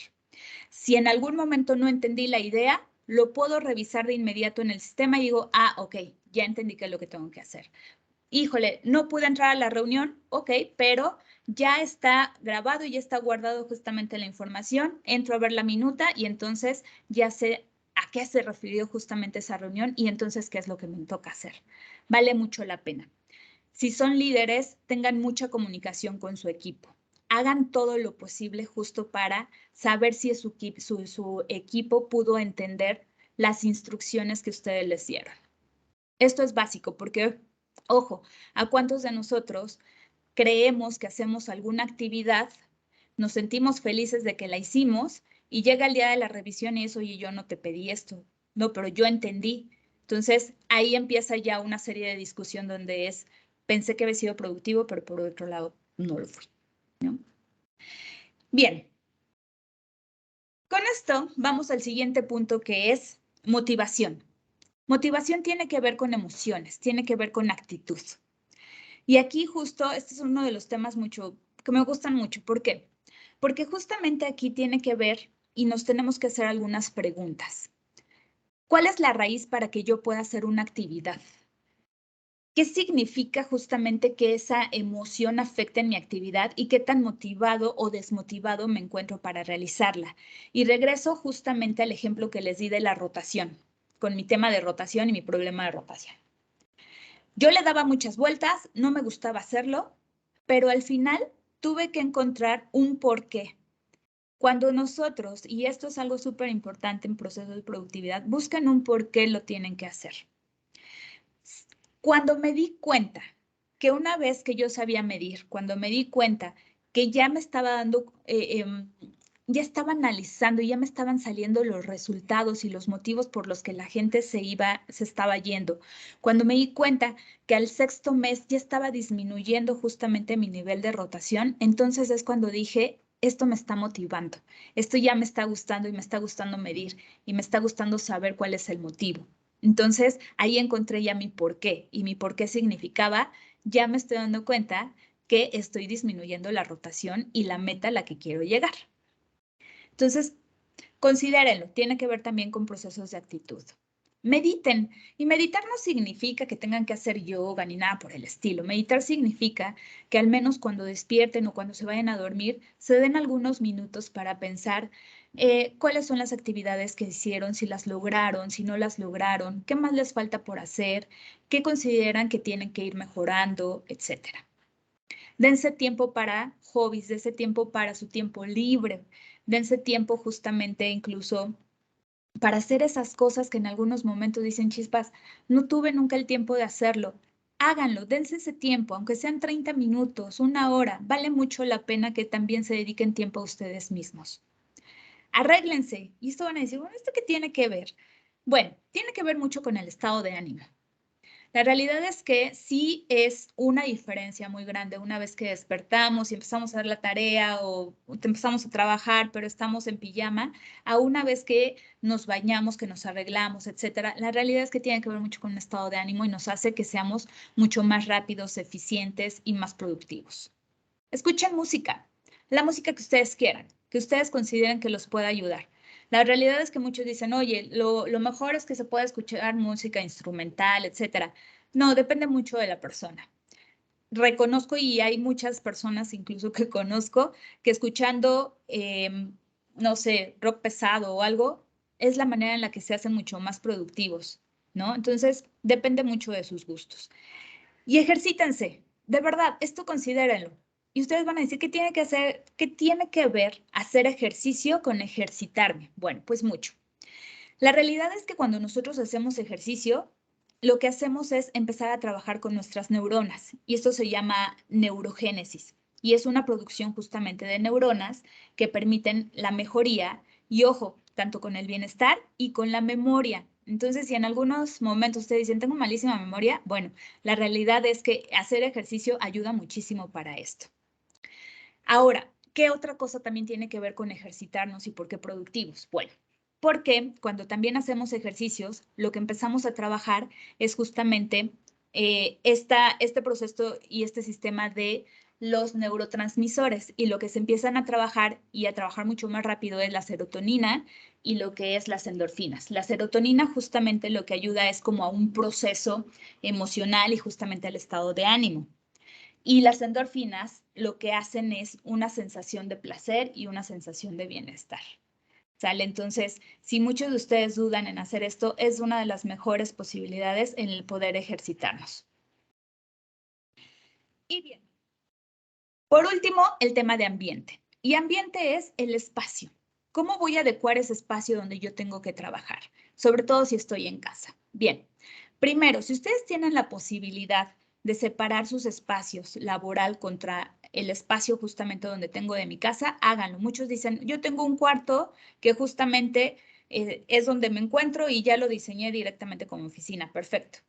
Si en algún momento no entendí la idea, lo puedo revisar de inmediato en el sistema y digo, ok, ya entendí qué es lo que tengo que hacer. Híjole, no pude entrar a la reunión, ok, pero ya está grabado y ya está guardado justamente la información. Entro a ver la minuta y entonces ya sé a qué se refirió justamente esa reunión y entonces qué es lo que me toca hacer. Vale mucho la pena. Si son líderes, tengan mucha comunicación con su equipo. Hagan todo lo posible justo para saber si su equipo pudo entender las instrucciones que ustedes les dieron. Esto es básico porque, ojo, ¿a cuántos de nosotros creemos que hacemos alguna actividad, nos sentimos felices de que la hicimos y llega el día de la revisión y es, oye, yo no te pedí esto, no, pero yo entendí? Entonces, ahí empieza ya una serie de discusión donde es, pensé que había sido productivo, pero por otro lado, no lo fui, ¿no? Bien. Con esto, vamos al siguiente punto que es motivación. Motivación tiene que ver con emociones, tiene que ver con actitud. Y aquí justo, este es uno de los temas que me gustan mucho. ¿Por qué? Porque justamente aquí tiene que ver y nos tenemos que hacer algunas preguntas. ¿Cuál es la raíz para que yo pueda hacer una actividad? ¿Qué significa justamente que esa emoción afecte en mi actividad y qué tan motivado o desmotivado me encuentro para realizarla? Y regreso justamente al ejemplo que les di de la rotación, con mi tema de rotación y mi problema de rotación. Yo le daba muchas vueltas, no me gustaba hacerlo, pero al final tuve que encontrar un porqué. Cuando nosotros, y esto es algo súper importante en procesos de productividad, buscan un porqué lo tienen que hacer. Cuando me di cuenta que una vez que yo sabía medir, cuando me di cuenta que ya me estaba dando, ya estaba analizando y ya me estaban saliendo los resultados y los motivos por los que la gente se estaba yendo. Cuando me di cuenta que al 6º mes ya estaba disminuyendo justamente mi nivel de rotación, entonces es cuando dije, esto me está motivando, esto ya me está gustando y me está gustando medir y me está gustando saber cuál es el motivo. Entonces, ahí encontré ya mi porqué y mi porqué significaba, ya me estoy dando cuenta que estoy disminuyendo la rotación y la meta a la que quiero llegar. Entonces, considérenlo, tiene que ver también con procesos de actitud. Mediten, y meditar no significa que tengan que hacer yoga ni nada por el estilo. Meditar significa que al menos cuando despierten o cuando se vayan a dormir, se den algunos minutos para pensar cuáles son las actividades que hicieron, si las lograron, si no las lograron, qué más les falta por hacer, qué consideran que tienen que ir mejorando, etcétera. Dense tiempo para hobbies, dense tiempo para su tiempo libre, dense tiempo justamente incluso para hacer esas cosas que en algunos momentos dicen, chispas, no tuve nunca el tiempo de hacerlo. Háganlo, dense ese tiempo, aunque sean 30 minutos, 1 hora, vale mucho la pena que también se dediquen tiempo a ustedes mismos. Arréglense. Y esto van a decir, bueno, ¿esto qué tiene que ver? Bueno, tiene que ver mucho con el estado de ánimo. La realidad es que sí es una diferencia muy grande una vez que despertamos y empezamos a hacer la tarea o empezamos a trabajar, pero estamos en pijama, a una vez que nos bañamos, que nos arreglamos, etcétera. La realidad es que tiene que ver mucho con el estado de ánimo y nos hace que seamos mucho más rápidos, eficientes y más productivos. Escuchen música, la música que ustedes quieran. que ustedes consideren que los pueda ayudar. La realidad es que muchos dicen, oye, lo mejor es que se pueda escuchar música instrumental, etcétera. No, depende mucho de la persona. Reconozco, y hay muchas personas incluso que conozco, que escuchando, no sé, rock pesado o algo, es la manera en la que se hacen mucho más productivos, ¿no? Entonces, depende mucho de sus gustos. Y ejercítense, de verdad, esto considérenlo. Y ustedes van a decir, ¿qué tiene que hacer? ¿Qué tiene que ver hacer ejercicio con ejercitarme? Bueno, pues mucho. La realidad es que cuando nosotros hacemos ejercicio, lo que hacemos es empezar a trabajar con nuestras neuronas, y esto se llama neurogénesis, y es una producción justamente de neuronas que permiten la mejoría y, ojo, tanto con el bienestar y con la memoria. Entonces, si en algunos momentos ustedes dicen, tengo malísima memoria, bueno, la realidad es que hacer ejercicio ayuda muchísimo para esto. Ahora, ¿qué otra cosa también tiene que ver con ejercitarnos y por qué productivos? Bueno, porque cuando también hacemos ejercicios, lo que empezamos a trabajar es justamente este proceso y este sistema de los neurotransmisores, y lo que se empiezan a trabajar y a trabajar mucho más rápido es la serotonina y lo que es las endorfinas. La serotonina justamente lo que ayuda es como a un proceso emocional y justamente al estado de ánimo. Y las endorfinas lo que hacen es una sensación de placer y una sensación de bienestar. ¿Sale? Entonces, si muchos de ustedes dudan en hacer esto, es una de las mejores posibilidades en el poder ejercitarnos. Y bien, por último, el tema de ambiente. Y ambiente es el espacio. ¿Cómo voy a adecuar ese espacio donde yo tengo que trabajar? Sobre todo si estoy en casa. Bien, primero, si ustedes tienen la posibilidad de separar sus espacios laboral contra el espacio justamente donde tengo de mi casa, háganlo. Muchos dicen, yo tengo un cuarto que justamente es donde me encuentro y ya lo diseñé directamente como oficina. Perfecto.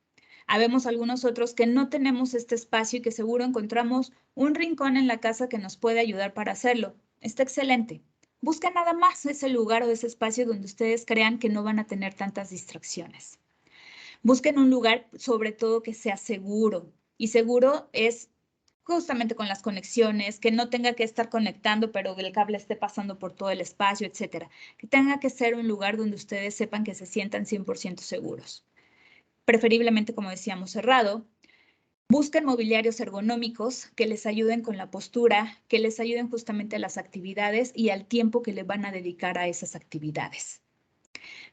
Habemos algunos otros que no tenemos este espacio y que seguro encontramos un rincón en la casa que nos puede ayudar para hacerlo. Está excelente. Busca nada más ese lugar o ese espacio donde ustedes crean que no van a tener tantas distracciones. Busquen un lugar sobre todo que sea seguro, y seguro es justamente con las conexiones, que no tenga que estar conectando pero el cable esté pasando por todo el espacio, etcétera. Que tenga que ser un lugar donde ustedes sepan que se sientan 100% seguros. Preferiblemente, como decíamos, cerrado. Busquen mobiliarios ergonómicos que les ayuden con la postura, que les ayuden justamente a las actividades y al tiempo que le van a dedicar a esas actividades.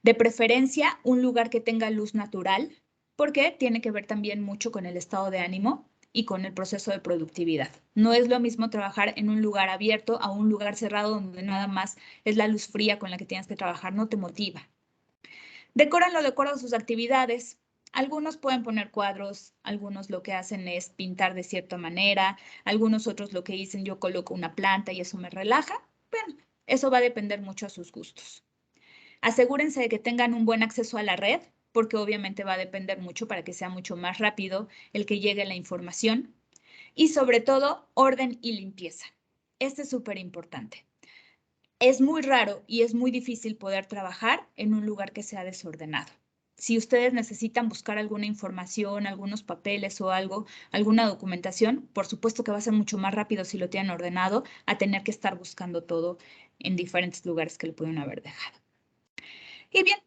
De preferencia, un lugar que tenga luz natural, porque tiene que ver también mucho con el estado de ánimo y con el proceso de productividad. No es lo mismo trabajar en un lugar abierto a un lugar cerrado donde nada más es la luz fría con la que tienes que trabajar, no te motiva. Decóranlo de acuerdo a sus actividades. Algunos pueden poner cuadros, algunos lo que hacen es pintar de cierta manera, algunos otros lo que dicen, yo coloco una planta y eso me relaja. Bueno, eso va a depender mucho a sus gustos. Asegúrense de que tengan un buen acceso a la red, porque obviamente va a depender mucho para que sea mucho más rápido el que llegue la información. Y sobre todo, orden y limpieza. Este es súper importante. Es muy raro y es muy difícil poder trabajar en un lugar que sea desordenado. Si ustedes necesitan buscar alguna información, algunos papeles o algo, alguna documentación, por supuesto que va a ser mucho más rápido si lo tienen ordenado a tener que estar buscando todo en diferentes lugares que lo pudieron haber dejado. Y bien,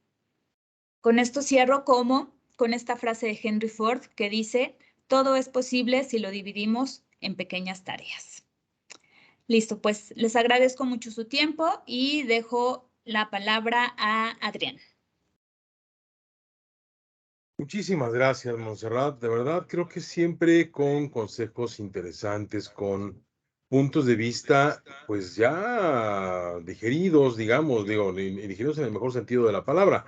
con esto cierro con esta frase de Henry Ford que dice, todo es posible si lo dividimos en pequeñas tareas. Listo, pues les agradezco mucho su tiempo y dejo la palabra a Adrián. Muchísimas gracias, Montserrat. De verdad, creo que siempre con consejos interesantes, con puntos de vista, pues ya digeridos, digamos, digeridos en el mejor sentido de la palabra,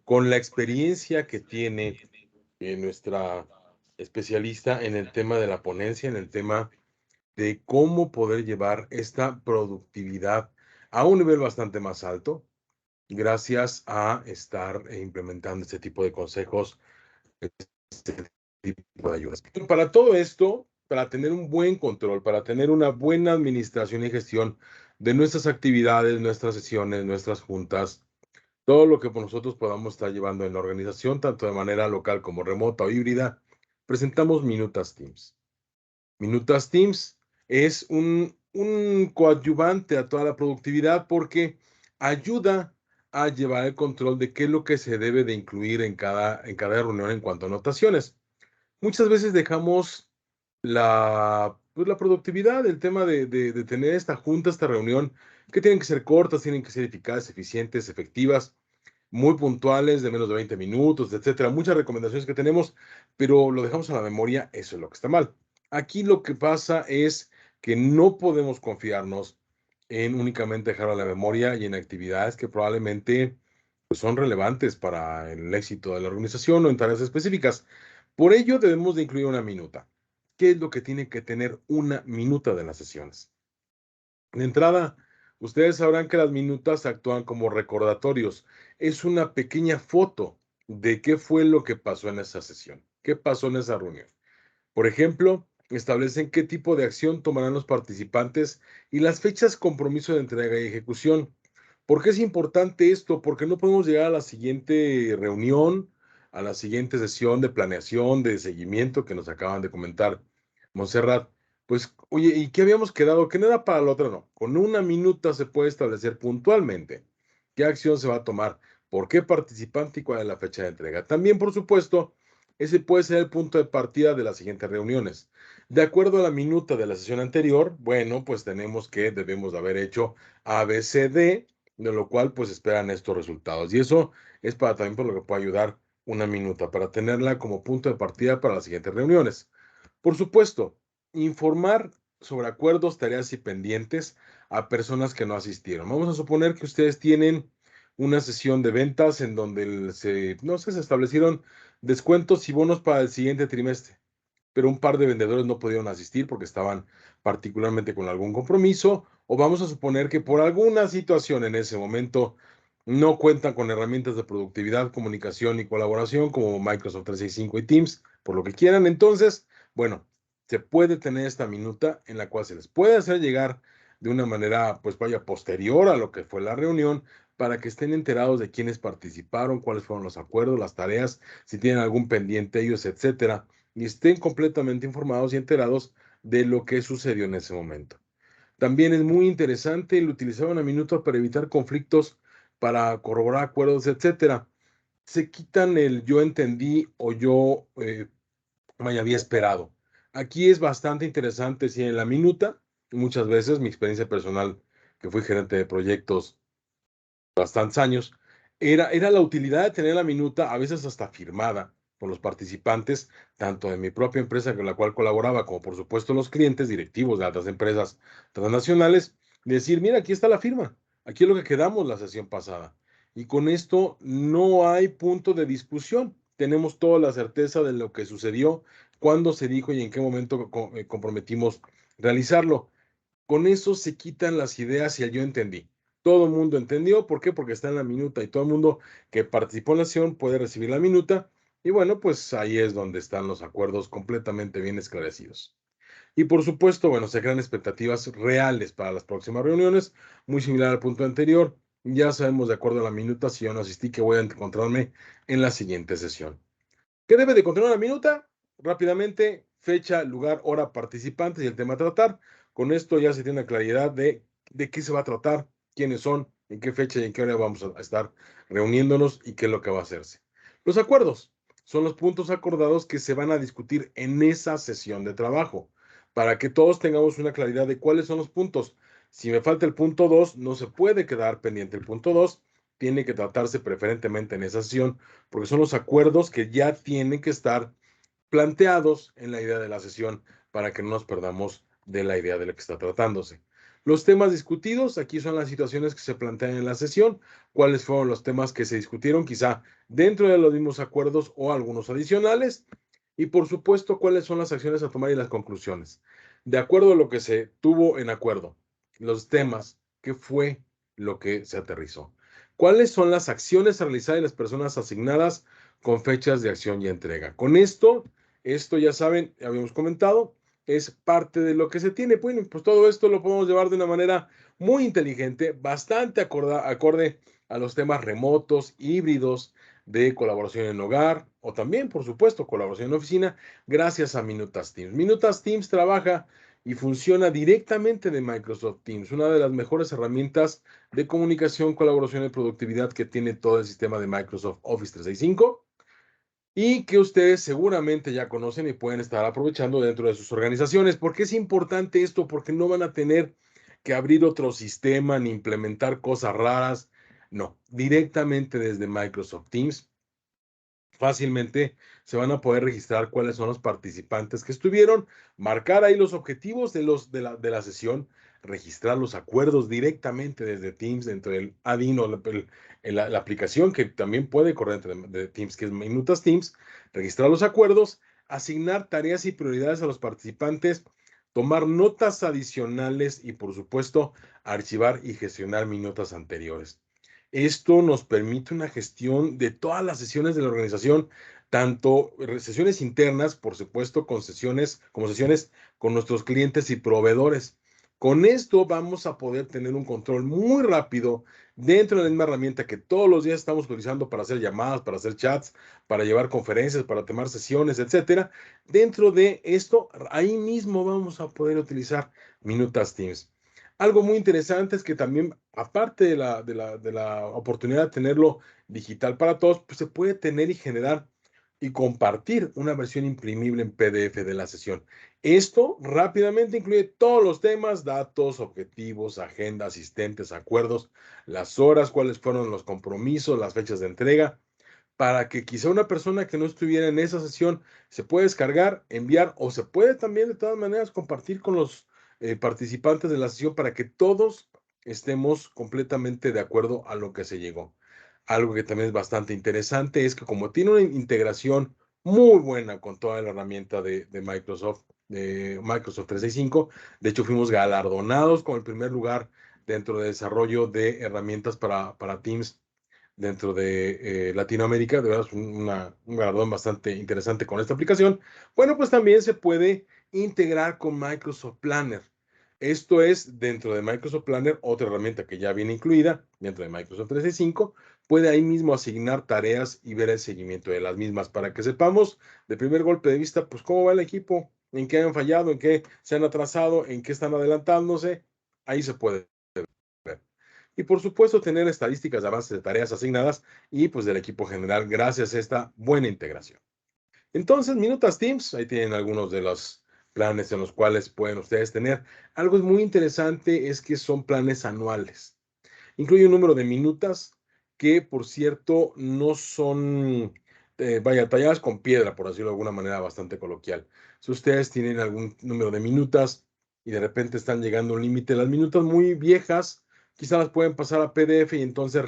con la experiencia que tiene nuestra especialista en el tema de la ponencia, en el tema de cómo poder llevar esta productividad a un nivel bastante más alto, gracias a estar implementando este tipo de consejos, este tipo de ayudas. Para todo esto, para tener un buen control, para tener una buena administración y gestión de nuestras actividades, nuestras sesiones, nuestras juntas, todo lo que por nosotros podamos estar llevando en la organización, tanto de manera local como remota o híbrida, presentamos Minutas Teams. Minutas Teams es un un coadyuvante a toda la productividad porque ayuda a llevar el control de qué es lo que se debe de incluir en cada reunión en cuanto a anotaciones. Muchas veces dejamos la productividad, el tema de tener esta junta, esta reunión, que tienen que ser cortas, tienen que ser eficaces, eficientes, efectivas, muy puntuales, de menos de 20 minutos, etcétera. Muchas recomendaciones que tenemos, pero lo dejamos a la memoria, eso es lo que está mal. Aquí lo que pasa es que no podemos confiarnos en únicamente dejarlo a la memoria y en actividades que probablemente pues, son relevantes para el éxito de la organización o en tareas específicas. Por ello, debemos de incluir una minuta. ¿Qué es lo que tiene que tener una minuta de las sesiones? De entrada, ustedes sabrán que las minutas actúan como recordatorios. Es una pequeña foto de qué fue lo que pasó en esa sesión, qué pasó en esa reunión. Por ejemplo, establecen qué tipo de acción tomarán los participantes y las fechas compromiso de entrega y ejecución. ¿Por qué es importante esto? Porque no podemos llegar a la siguiente reunión, a la siguiente sesión de planeación, de seguimiento que nos acaban de comentar, Montserrat. Pues, oye, ¿y qué habíamos quedado? Que no era para la otra, no. Con una minuta se puede establecer puntualmente qué acción se va a tomar, por qué participante y cuál es la fecha de entrega. También, por supuesto, ese puede ser el punto de partida de las siguientes reuniones. De acuerdo a la minuta de la sesión anterior, bueno, pues tenemos que debemos de haber hecho ABCD, de lo cual pues esperan estos resultados. Y eso es para también por lo que puede ayudar una minuta, para tenerla como punto de partida para las siguientes reuniones. Por supuesto, informar sobre acuerdos, tareas y pendientes a personas que no asistieron. Vamos a suponer que ustedes tienen una sesión de ventas en donde no sé, se establecieron descuentos y bonos para el siguiente trimestre, pero un par de vendedores no pudieron asistir porque estaban particularmente con algún compromiso, o vamos a suponer que por alguna situación en ese momento no cuentan con herramientas de productividad, comunicación y colaboración como Microsoft 365 y Teams, por lo que quieran. Entonces, bueno, se puede tener esta minuta en la cual se les puede hacer llegar de una manera, pues vaya, posterior a lo que fue la reunión, para que estén enterados de quiénes participaron, cuáles fueron los acuerdos, las tareas, si tienen algún pendiente ellos, etcétera, y estén completamente informados y enterados de lo que sucedió en ese momento. También es muy interesante el utilizar una minuta para evitar conflictos, para corroborar acuerdos, etcétera. Se quitan el yo entendí o yo me había esperado. Aquí es bastante interesante, si en la minuta, muchas veces mi experiencia personal, que fui gerente de proyectos bastantes años, era la utilidad de tener la minuta, a veces hasta firmada por los participantes, tanto de mi propia empresa con la cual colaboraba, como por supuesto los clientes directivos de altas empresas transnacionales, decir, mira, aquí está la firma, aquí es lo que quedamos la sesión pasada. Y con esto no hay punto de discusión. Tenemos toda la certeza de lo que sucedió, cuándo se dijo y en qué momento comprometimos realizarlo. Con eso se quitan las ideas y el yo entendí. Todo el mundo entendió, ¿por qué? Porque está en la minuta y todo el mundo que participó en la sesión puede recibir la minuta. Y bueno, pues ahí es donde están los acuerdos completamente bien esclarecidos. Y por supuesto, bueno, se crean expectativas reales para las próximas reuniones, muy similar al punto anterior. Ya sabemos de acuerdo a la minuta si yo no asistí que voy a encontrarme en la siguiente sesión. ¿Qué debe de contener una minuta? Rápidamente, fecha, lugar, hora, participantes y el tema a tratar. Con esto ya se tiene claridad de qué se va a tratar, quiénes son, en qué fecha y en qué hora vamos a estar reuniéndonos y qué es lo que va a hacerse. Los acuerdos son los puntos acordados que se van a discutir en esa sesión de trabajo, para que todos tengamos una claridad de cuáles son los puntos. Si me falta el punto 2, no se puede quedar pendiente el punto 2, tiene que tratarse preferentemente en esa sesión porque son los acuerdos que ya tienen que estar planteados en la idea de la sesión para que no nos perdamos de la idea de lo que está tratándose. Los temas discutidos, aquí son las situaciones que se plantean en la sesión, cuáles fueron los temas que se discutieron, quizá dentro de los mismos acuerdos o algunos adicionales, y por supuesto, cuáles son las acciones a tomar y las conclusiones. De acuerdo a lo que se tuvo en acuerdo, los temas, qué fue lo que se aterrizó. ¿Cuáles son las acciones a realizar y las personas asignadas con fechas de acción y entrega? Con esto ya saben, habíamos comentado, es parte de lo que se tiene. Bueno, pues todo esto lo podemos llevar de una manera muy inteligente, bastante acorde a los temas remotos, híbridos, de colaboración en hogar o también, por supuesto, colaboración en oficina, gracias a Minutas Teams. Minutas Teams trabaja y funciona directamente de Microsoft Teams, una de las mejores herramientas de comunicación, colaboración y productividad que tiene todo el sistema de Microsoft Office 365 y que ustedes seguramente ya conocen y pueden estar aprovechando dentro de sus organizaciones. ¿Por qué es importante esto? Porque no van a tener que abrir otro sistema ni implementar cosas raras. No, directamente desde Microsoft Teams fácilmente se van a poder registrar cuáles son los participantes que estuvieron, marcar ahí los objetivos de la sesión, registrar los acuerdos directamente desde Teams dentro del add-in o la aplicación que también puede correr dentro de Teams, que es Minutas Teams, registrar los acuerdos, asignar tareas y prioridades a los participantes, tomar notas adicionales y, por supuesto, archivar y gestionar minutas anteriores. Esto nos permite una gestión de todas las sesiones de la organización, tanto sesiones internas, por supuesto, como sesiones con nuestros clientes y proveedores. Con esto vamos a poder tener un control muy rápido dentro de la misma herramienta que todos los días estamos utilizando para hacer llamadas, para hacer chats, para llevar conferencias, para tomar sesiones, etcétera. Dentro de esto, ahí mismo vamos a poder utilizar Minutas Teams. Algo muy interesante es que también, aparte de la oportunidad de tenerlo digital para todos, pues se puede tener y generar y compartir una versión imprimible en PDF de la sesión. Esto rápidamente incluye todos los temas, datos, objetivos, agenda, asistentes, acuerdos, las horas, cuáles fueron los compromisos, las fechas de entrega, para que quizá una persona que no estuviera en esa sesión se puede descargar, enviar o se puede también de todas maneras compartir con los participantes de la sesión para que todos estemos completamente de acuerdo a lo que se llegó. Algo que también es bastante interesante es que como tiene una integración muy buena con toda la herramienta de Microsoft 365, de hecho fuimos galardonados con el primer lugar dentro de desarrollo de herramientas para Teams dentro de Latinoamérica. De verdad es un galardón bastante interesante con esta aplicación. Bueno, pues también se puede integrar con Microsoft Planner. Esto es dentro de Microsoft Planner, otra herramienta que ya viene incluida dentro de Microsoft 365. Puede ahí mismo asignar tareas y ver el seguimiento de las mismas para que sepamos de primer golpe de vista, pues cómo va el equipo, en qué han fallado, en qué se han atrasado, en qué están adelantándose. Ahí se puede ver. Y por supuesto tener estadísticas de avances de tareas asignadas y pues del equipo general gracias a esta buena integración. Entonces, Minutas Teams, ahí tienen algunos de los planes en los cuales pueden ustedes tener. Algo muy interesante es que son planes anuales. Incluye un número de minutas que, por cierto, no son, talladas con piedra, por decirlo de alguna manera bastante coloquial. Si ustedes tienen algún número de minutas y de repente están llegando a un límite, las minutas muy viejas, quizás las pueden pasar a PDF y entonces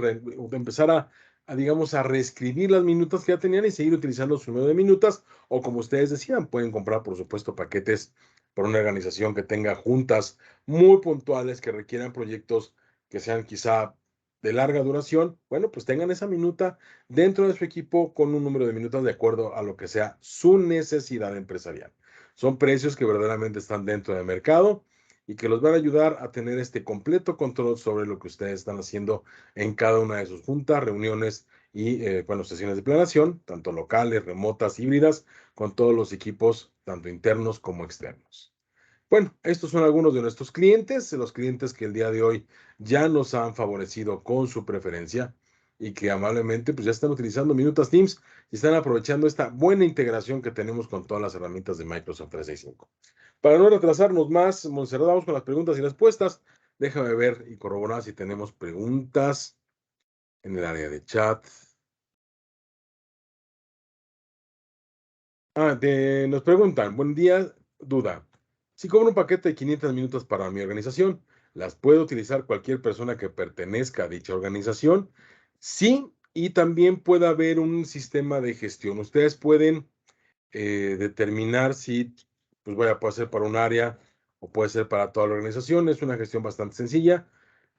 empezar digamos, a reescribir las minutas que ya tenían y seguir utilizando su número de minutas, o como ustedes decidan, pueden comprar, por supuesto, paquetes por una organización que tenga juntas muy puntuales que requieran proyectos que sean quizá de larga duración. Bueno, pues tengan esa minuta dentro de su equipo con un número de minutos de acuerdo a lo que sea su necesidad empresarial. Son precios que verdaderamente están dentro del mercado y que los van a ayudar a tener este completo control sobre lo que ustedes están haciendo en cada una de sus juntas, reuniones y, sesiones de planeación, tanto locales, remotas, híbridas, con todos los equipos, tanto internos como externos. Bueno, estos son algunos de nuestros clientes, los clientes que el día de hoy ya nos han favorecido con su preferencia y que amablemente pues ya están utilizando Minutas Teams y están aprovechando esta buena integración que tenemos con todas las herramientas de Microsoft 365. Para no retrasarnos más, Montserrat, vamos con las preguntas y respuestas. Déjame ver y corroborar si tenemos preguntas en el área de chat. Nos preguntan, buen día, duda. Si cobro un paquete de 500 minutos para mi organización, ¿las puede utilizar cualquier persona que pertenezca a dicha organización? Sí, y también puede haber un sistema de gestión. Ustedes pueden determinar si, pues puede ser para un área o puede ser para toda la organización. Es una gestión bastante sencilla.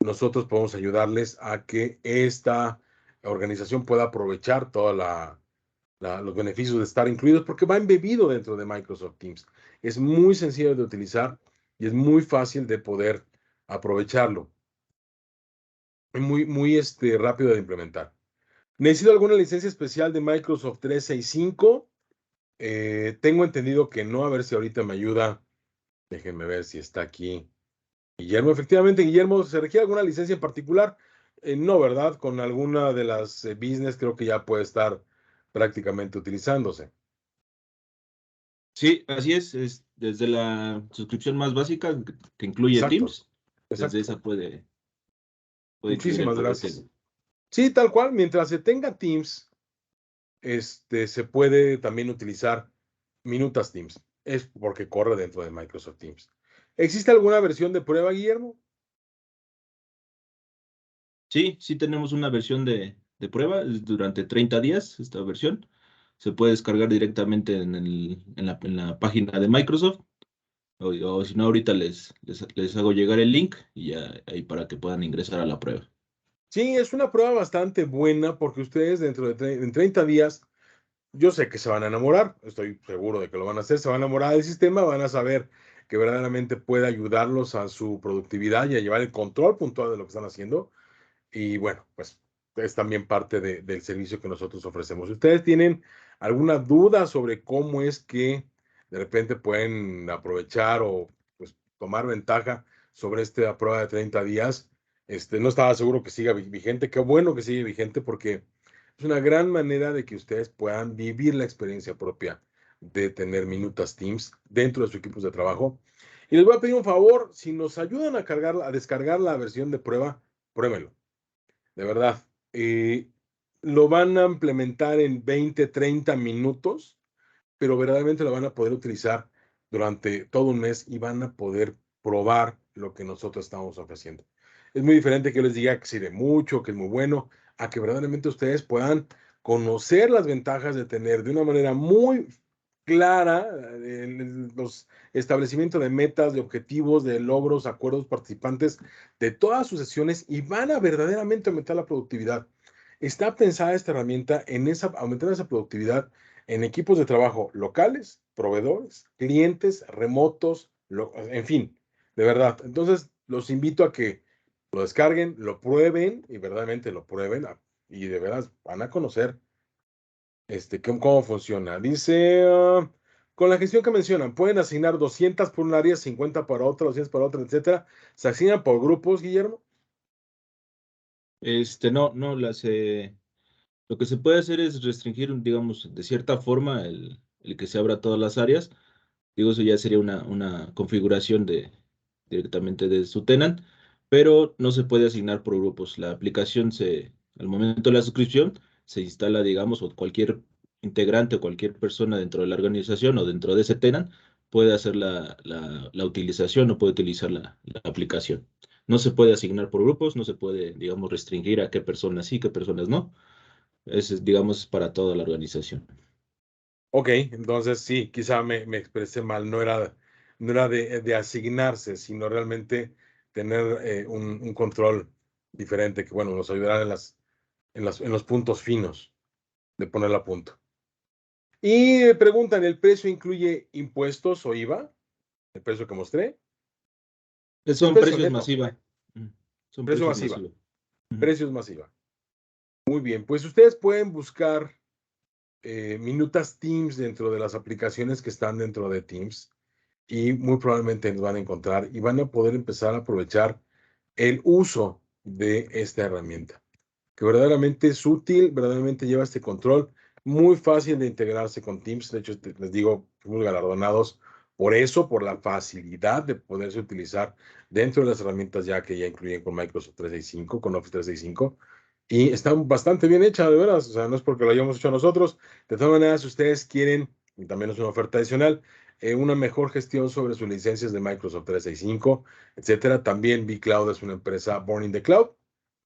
Nosotros podemos ayudarles a que esta organización pueda aprovechar toda los beneficios de estar incluidos porque va embebido dentro de Microsoft Teams. Es muy sencillo de utilizar y es muy fácil de poder aprovecharlo. Es muy rápido de implementar. ¿Necesito alguna licencia especial de Microsoft 365? Tengo entendido que no, a ver si ahorita me ayuda Déjenme ver si está aquí Guillermo. Efectivamente, Guillermo, ¿se requiere alguna licencia en particular? No, ¿verdad? Con alguna de las business creo que ya puede estar prácticamente utilizándose. Sí, así es desde la suscripción más básica que incluye Exacto, Teams, desde exacto. esa puede incluir el Muchísimas paquete. gracias. Sí, tal cual, mientras se tenga Teams, se puede también utilizar Minutas Teams. Es porque corre dentro de Microsoft Teams. ¿Existe alguna versión de prueba, Guillermo? Sí tenemos una versión de prueba, es durante 30 días esta versión. Se puede descargar directamente en la página de Microsoft, o si no, ahorita les hago llegar el link y ya ahí para que puedan ingresar a la prueba. Sí, es una prueba bastante buena porque ustedes dentro de en 30 días, yo sé que se van a enamorar, estoy seguro de que lo van a hacer, se van a enamorar del sistema, van a saber que verdaderamente puede ayudarlos a su productividad y a llevar el control puntual de lo que están haciendo. Y bueno, pues es también parte del servicio que nosotros ofrecemos. Si ustedes tienen alguna duda sobre cómo es que de repente pueden aprovechar o pues tomar ventaja sobre esta prueba de 30 días, no estaba seguro que siga vigente. Qué bueno que sigue vigente porque es una gran manera de que ustedes puedan vivir la experiencia propia de tener Minutas Teams dentro de sus equipos de trabajo. Y les voy a pedir un favor, si nos ayudan a descargar la versión de prueba, pruébenlo de verdad. Lo van a implementar en 20, 30 minutos, pero verdaderamente lo van a poder utilizar durante todo un mes y van a poder probar lo que nosotros estamos ofreciendo. Es muy diferente que yo les diga que sirve mucho, que es muy bueno, a que verdaderamente ustedes puedan conocer las ventajas de tener de una manera muy clara los establecimientos de metas, de objetivos, de logros, acuerdos, participantes de todas sus sesiones y van a verdaderamente aumentar la productividad. Está pensada esta herramienta en aumentar esa productividad en equipos de trabajo locales, proveedores, clientes, remotos, en fin, de verdad. Entonces, los invito a que lo descarguen, lo prueben y verdaderamente lo prueben y de verdad van a conocer cómo funciona. Dice, con la gestión que mencionan, pueden asignar 200 por un área, 50 para otra, 200 para otra, etcétera. ¿Se asignan por grupos, Guillermo? No, lo que se puede hacer es restringir, digamos, de cierta forma el que se abra todas las áreas. Digo, eso ya sería una configuración directamente de su tenant, pero no se puede asignar por grupos. La aplicación al momento de la suscripción, se instala, digamos, o cualquier integrante o cualquier persona dentro de la organización o dentro de ese tenant puede hacer la utilización o puede utilizar la aplicación. No se puede asignar por grupos, no se puede, digamos, restringir a qué personas sí, qué personas no. Digamos, para toda la organización. Ok, entonces sí, quizá me expresé mal, no era de asignarse, sino realmente tener un control diferente que, bueno, nos ayudará en los puntos finos de ponerla a punto. Y me preguntan, ¿el precio incluye impuestos o IVA? ¿El precio que mostré? Es Son precio precios neto, masiva. Mm, Son precio precios masiva, masiva. Ujú. precios masiva. Muy bien, pues ustedes pueden buscar Minutas Teams dentro de las aplicaciones que están dentro de Teams y muy probablemente nos van a encontrar y van a poder empezar a aprovechar el uso de esta herramienta, que verdaderamente es útil, verdaderamente lleva este control, muy fácil de integrarse con Teams. De hecho, les digo, fuimos galardonados por eso, por la facilidad de poderse utilizar dentro de las herramientas ya que ya incluyen con Microsoft 365, con Office 365. Y están bastante bien hechas, de veras. O sea, no es porque lo hayamos hecho nosotros. De todas maneras, si ustedes quieren, y también es una oferta adicional, una mejor gestión sobre sus licencias de Microsoft 365, etcétera. También vCloud es una empresa born in the cloud,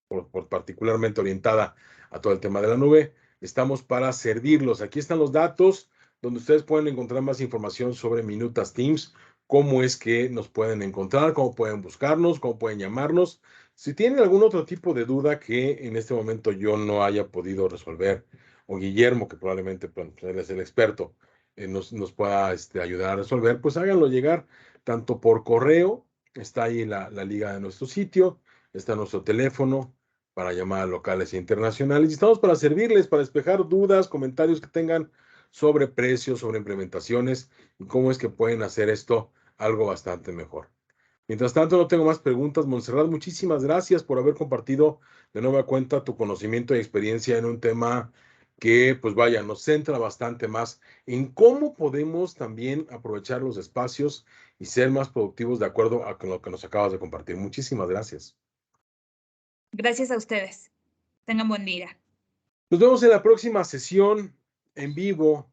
por particularmente orientada a todo el tema de la nube. Estamos para servirlos. Aquí están los datos donde ustedes pueden encontrar más información sobre Minutas Teams, cómo es que nos pueden encontrar, cómo pueden buscarnos, cómo pueden llamarnos. Si tienen algún otro tipo de duda que en este momento yo no haya podido resolver, o Guillermo, que probablemente pues, él es el experto, nos pueda ayudar a resolver, pues háganlo llegar tanto por correo, está ahí la liga de nuestro sitio, está nuestro teléfono para llamadas locales e internacionales. Y estamos para servirles, para despejar dudas, comentarios que tengan sobre precios, sobre implementaciones y cómo es que pueden hacer esto algo bastante mejor. Mientras tanto, no tengo más preguntas. Montserrat, muchísimas gracias por haber compartido de nueva cuenta tu conocimiento y experiencia en un tema que, pues vaya, nos centra bastante más en cómo podemos también aprovechar los espacios y ser más productivos de acuerdo a lo que nos acabas de compartir. Muchísimas gracias. Gracias a ustedes. Tengan buen día. Nos vemos en la próxima sesión en vivo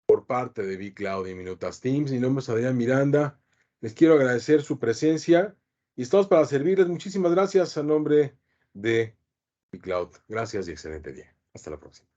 por parte de vCloud y Minutas Teams. Mi nombre es Adrián Miranda. Les quiero agradecer su presencia y estamos para servirles. Muchísimas gracias a nombre de vCloud. Gracias y excelente día. Hasta la próxima.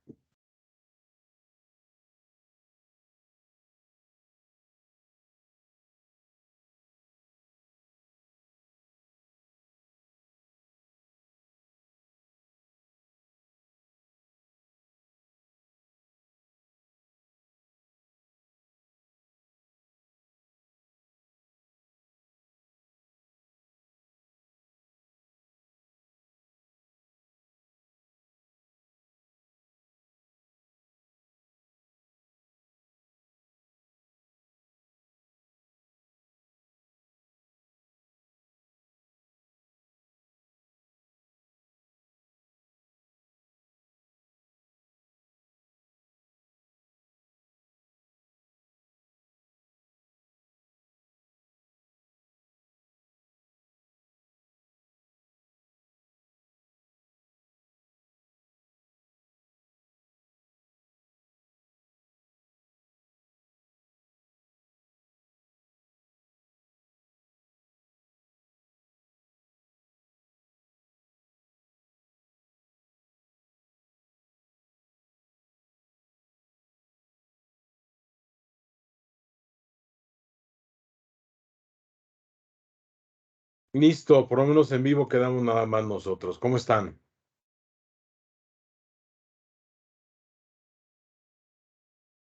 Listo, por lo menos en vivo quedamos nada más nosotros. ¿Cómo están?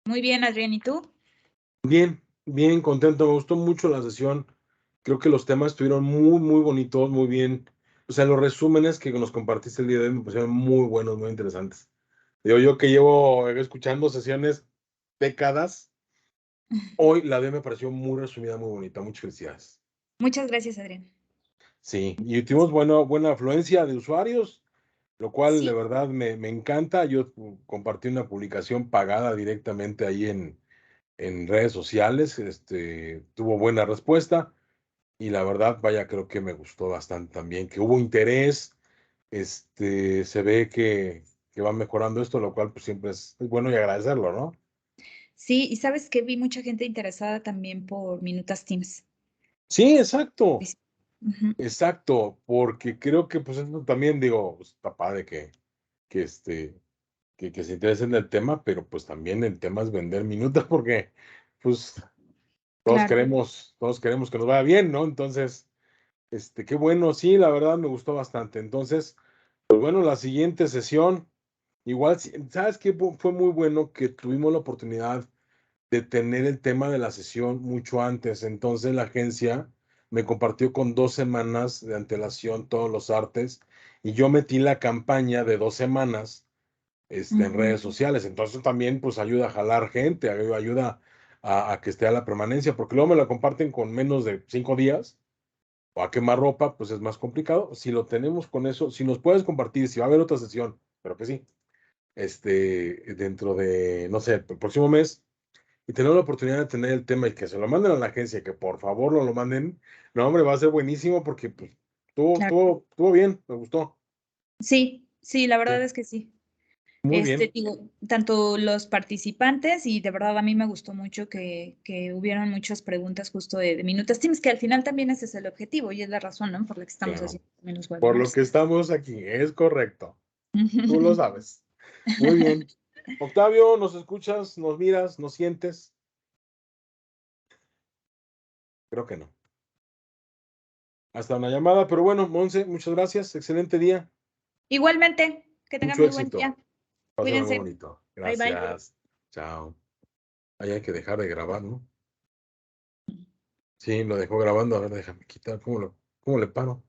Muy bien, Adrián, ¿y tú? Bien, bien, contento. Me gustó mucho la sesión. Creo que los temas estuvieron muy, muy bonitos, muy bien. O sea, los resúmenes que nos compartiste el día de hoy me parecieron muy buenos, muy interesantes. Digo, yo que llevo escuchando sesiones décadas, hoy la de me pareció muy resumida, muy bonita. Muchas felicidades. Muchas gracias, Adrián. Sí, y tuvimos buena afluencia de usuarios, lo cual de Sí, verdad me encanta. Yo compartí una publicación pagada directamente ahí en redes sociales, tuvo buena respuesta y la verdad, vaya, creo que me gustó bastante también, que hubo interés, se ve que va mejorando esto, lo cual pues siempre es bueno y agradecerlo, ¿no? sí, y sabes que vi mucha gente interesada también por Minutas Teams. Sí, exacto, Ujú. exacto, porque creo que pues esto también, digo, pues, está padre que, que se interesen en el tema, pero pues también el tema es vender minutos porque pues Claro. todos queremos que nos vaya bien, ¿no? Entonces, qué bueno, sí, la verdad me gustó bastante. Entonces, pues bueno, la siguiente sesión, igual, ¿sabes qué? Fue muy bueno que tuvimos la oportunidad de tener el tema de la sesión mucho antes. Entonces, la agencia me compartió con 2 semanas de antelación todos los artes y yo metí la campaña de 2 semanas en redes Ujú. sociales. Entonces también pues ayuda a jalar gente, ayuda a que esté a la permanencia, porque luego me la comparten con menos de 5 días o a quemar ropa, pues es más complicado. Si lo tenemos con eso, si nos puedes compartir, si va a haber otra sesión, pero que sí, dentro de, no sé, el próximo mes, y tener la oportunidad de tener el tema y que se lo manden a la agencia, que por favor no lo manden, no, hombre, va a ser buenísimo porque pues, Claro. estuvo bien, me gustó. Sí, sí, la Sí, verdad es que sí. muy bien. Digo, tanto los participantes y de verdad a mí me gustó mucho que hubieran muchas preguntas justo de Minutas Teams, que al final también ese es el objetivo y es la razón, ¿no? Por la que estamos Claro. haciendo también los Por lo webinars. que estamos aquí, es correcto. Tú lo sabes. Muy bien. Octavio, ¿nos escuchas? ¿Nos miras? ¿Nos sientes? Creo que no. Hasta una llamada, pero bueno, Monse, muchas gracias. Excelente día. Igualmente, que tengan Mucho muy buen éxito. día. Pásala muy Cuídense. bonito. Bye bye. Gracias. Chao. Ahí hay que dejar de grabar, ¿no? Sí, lo dejó grabando. A ver, déjame quitar. ¿Cómo le paro?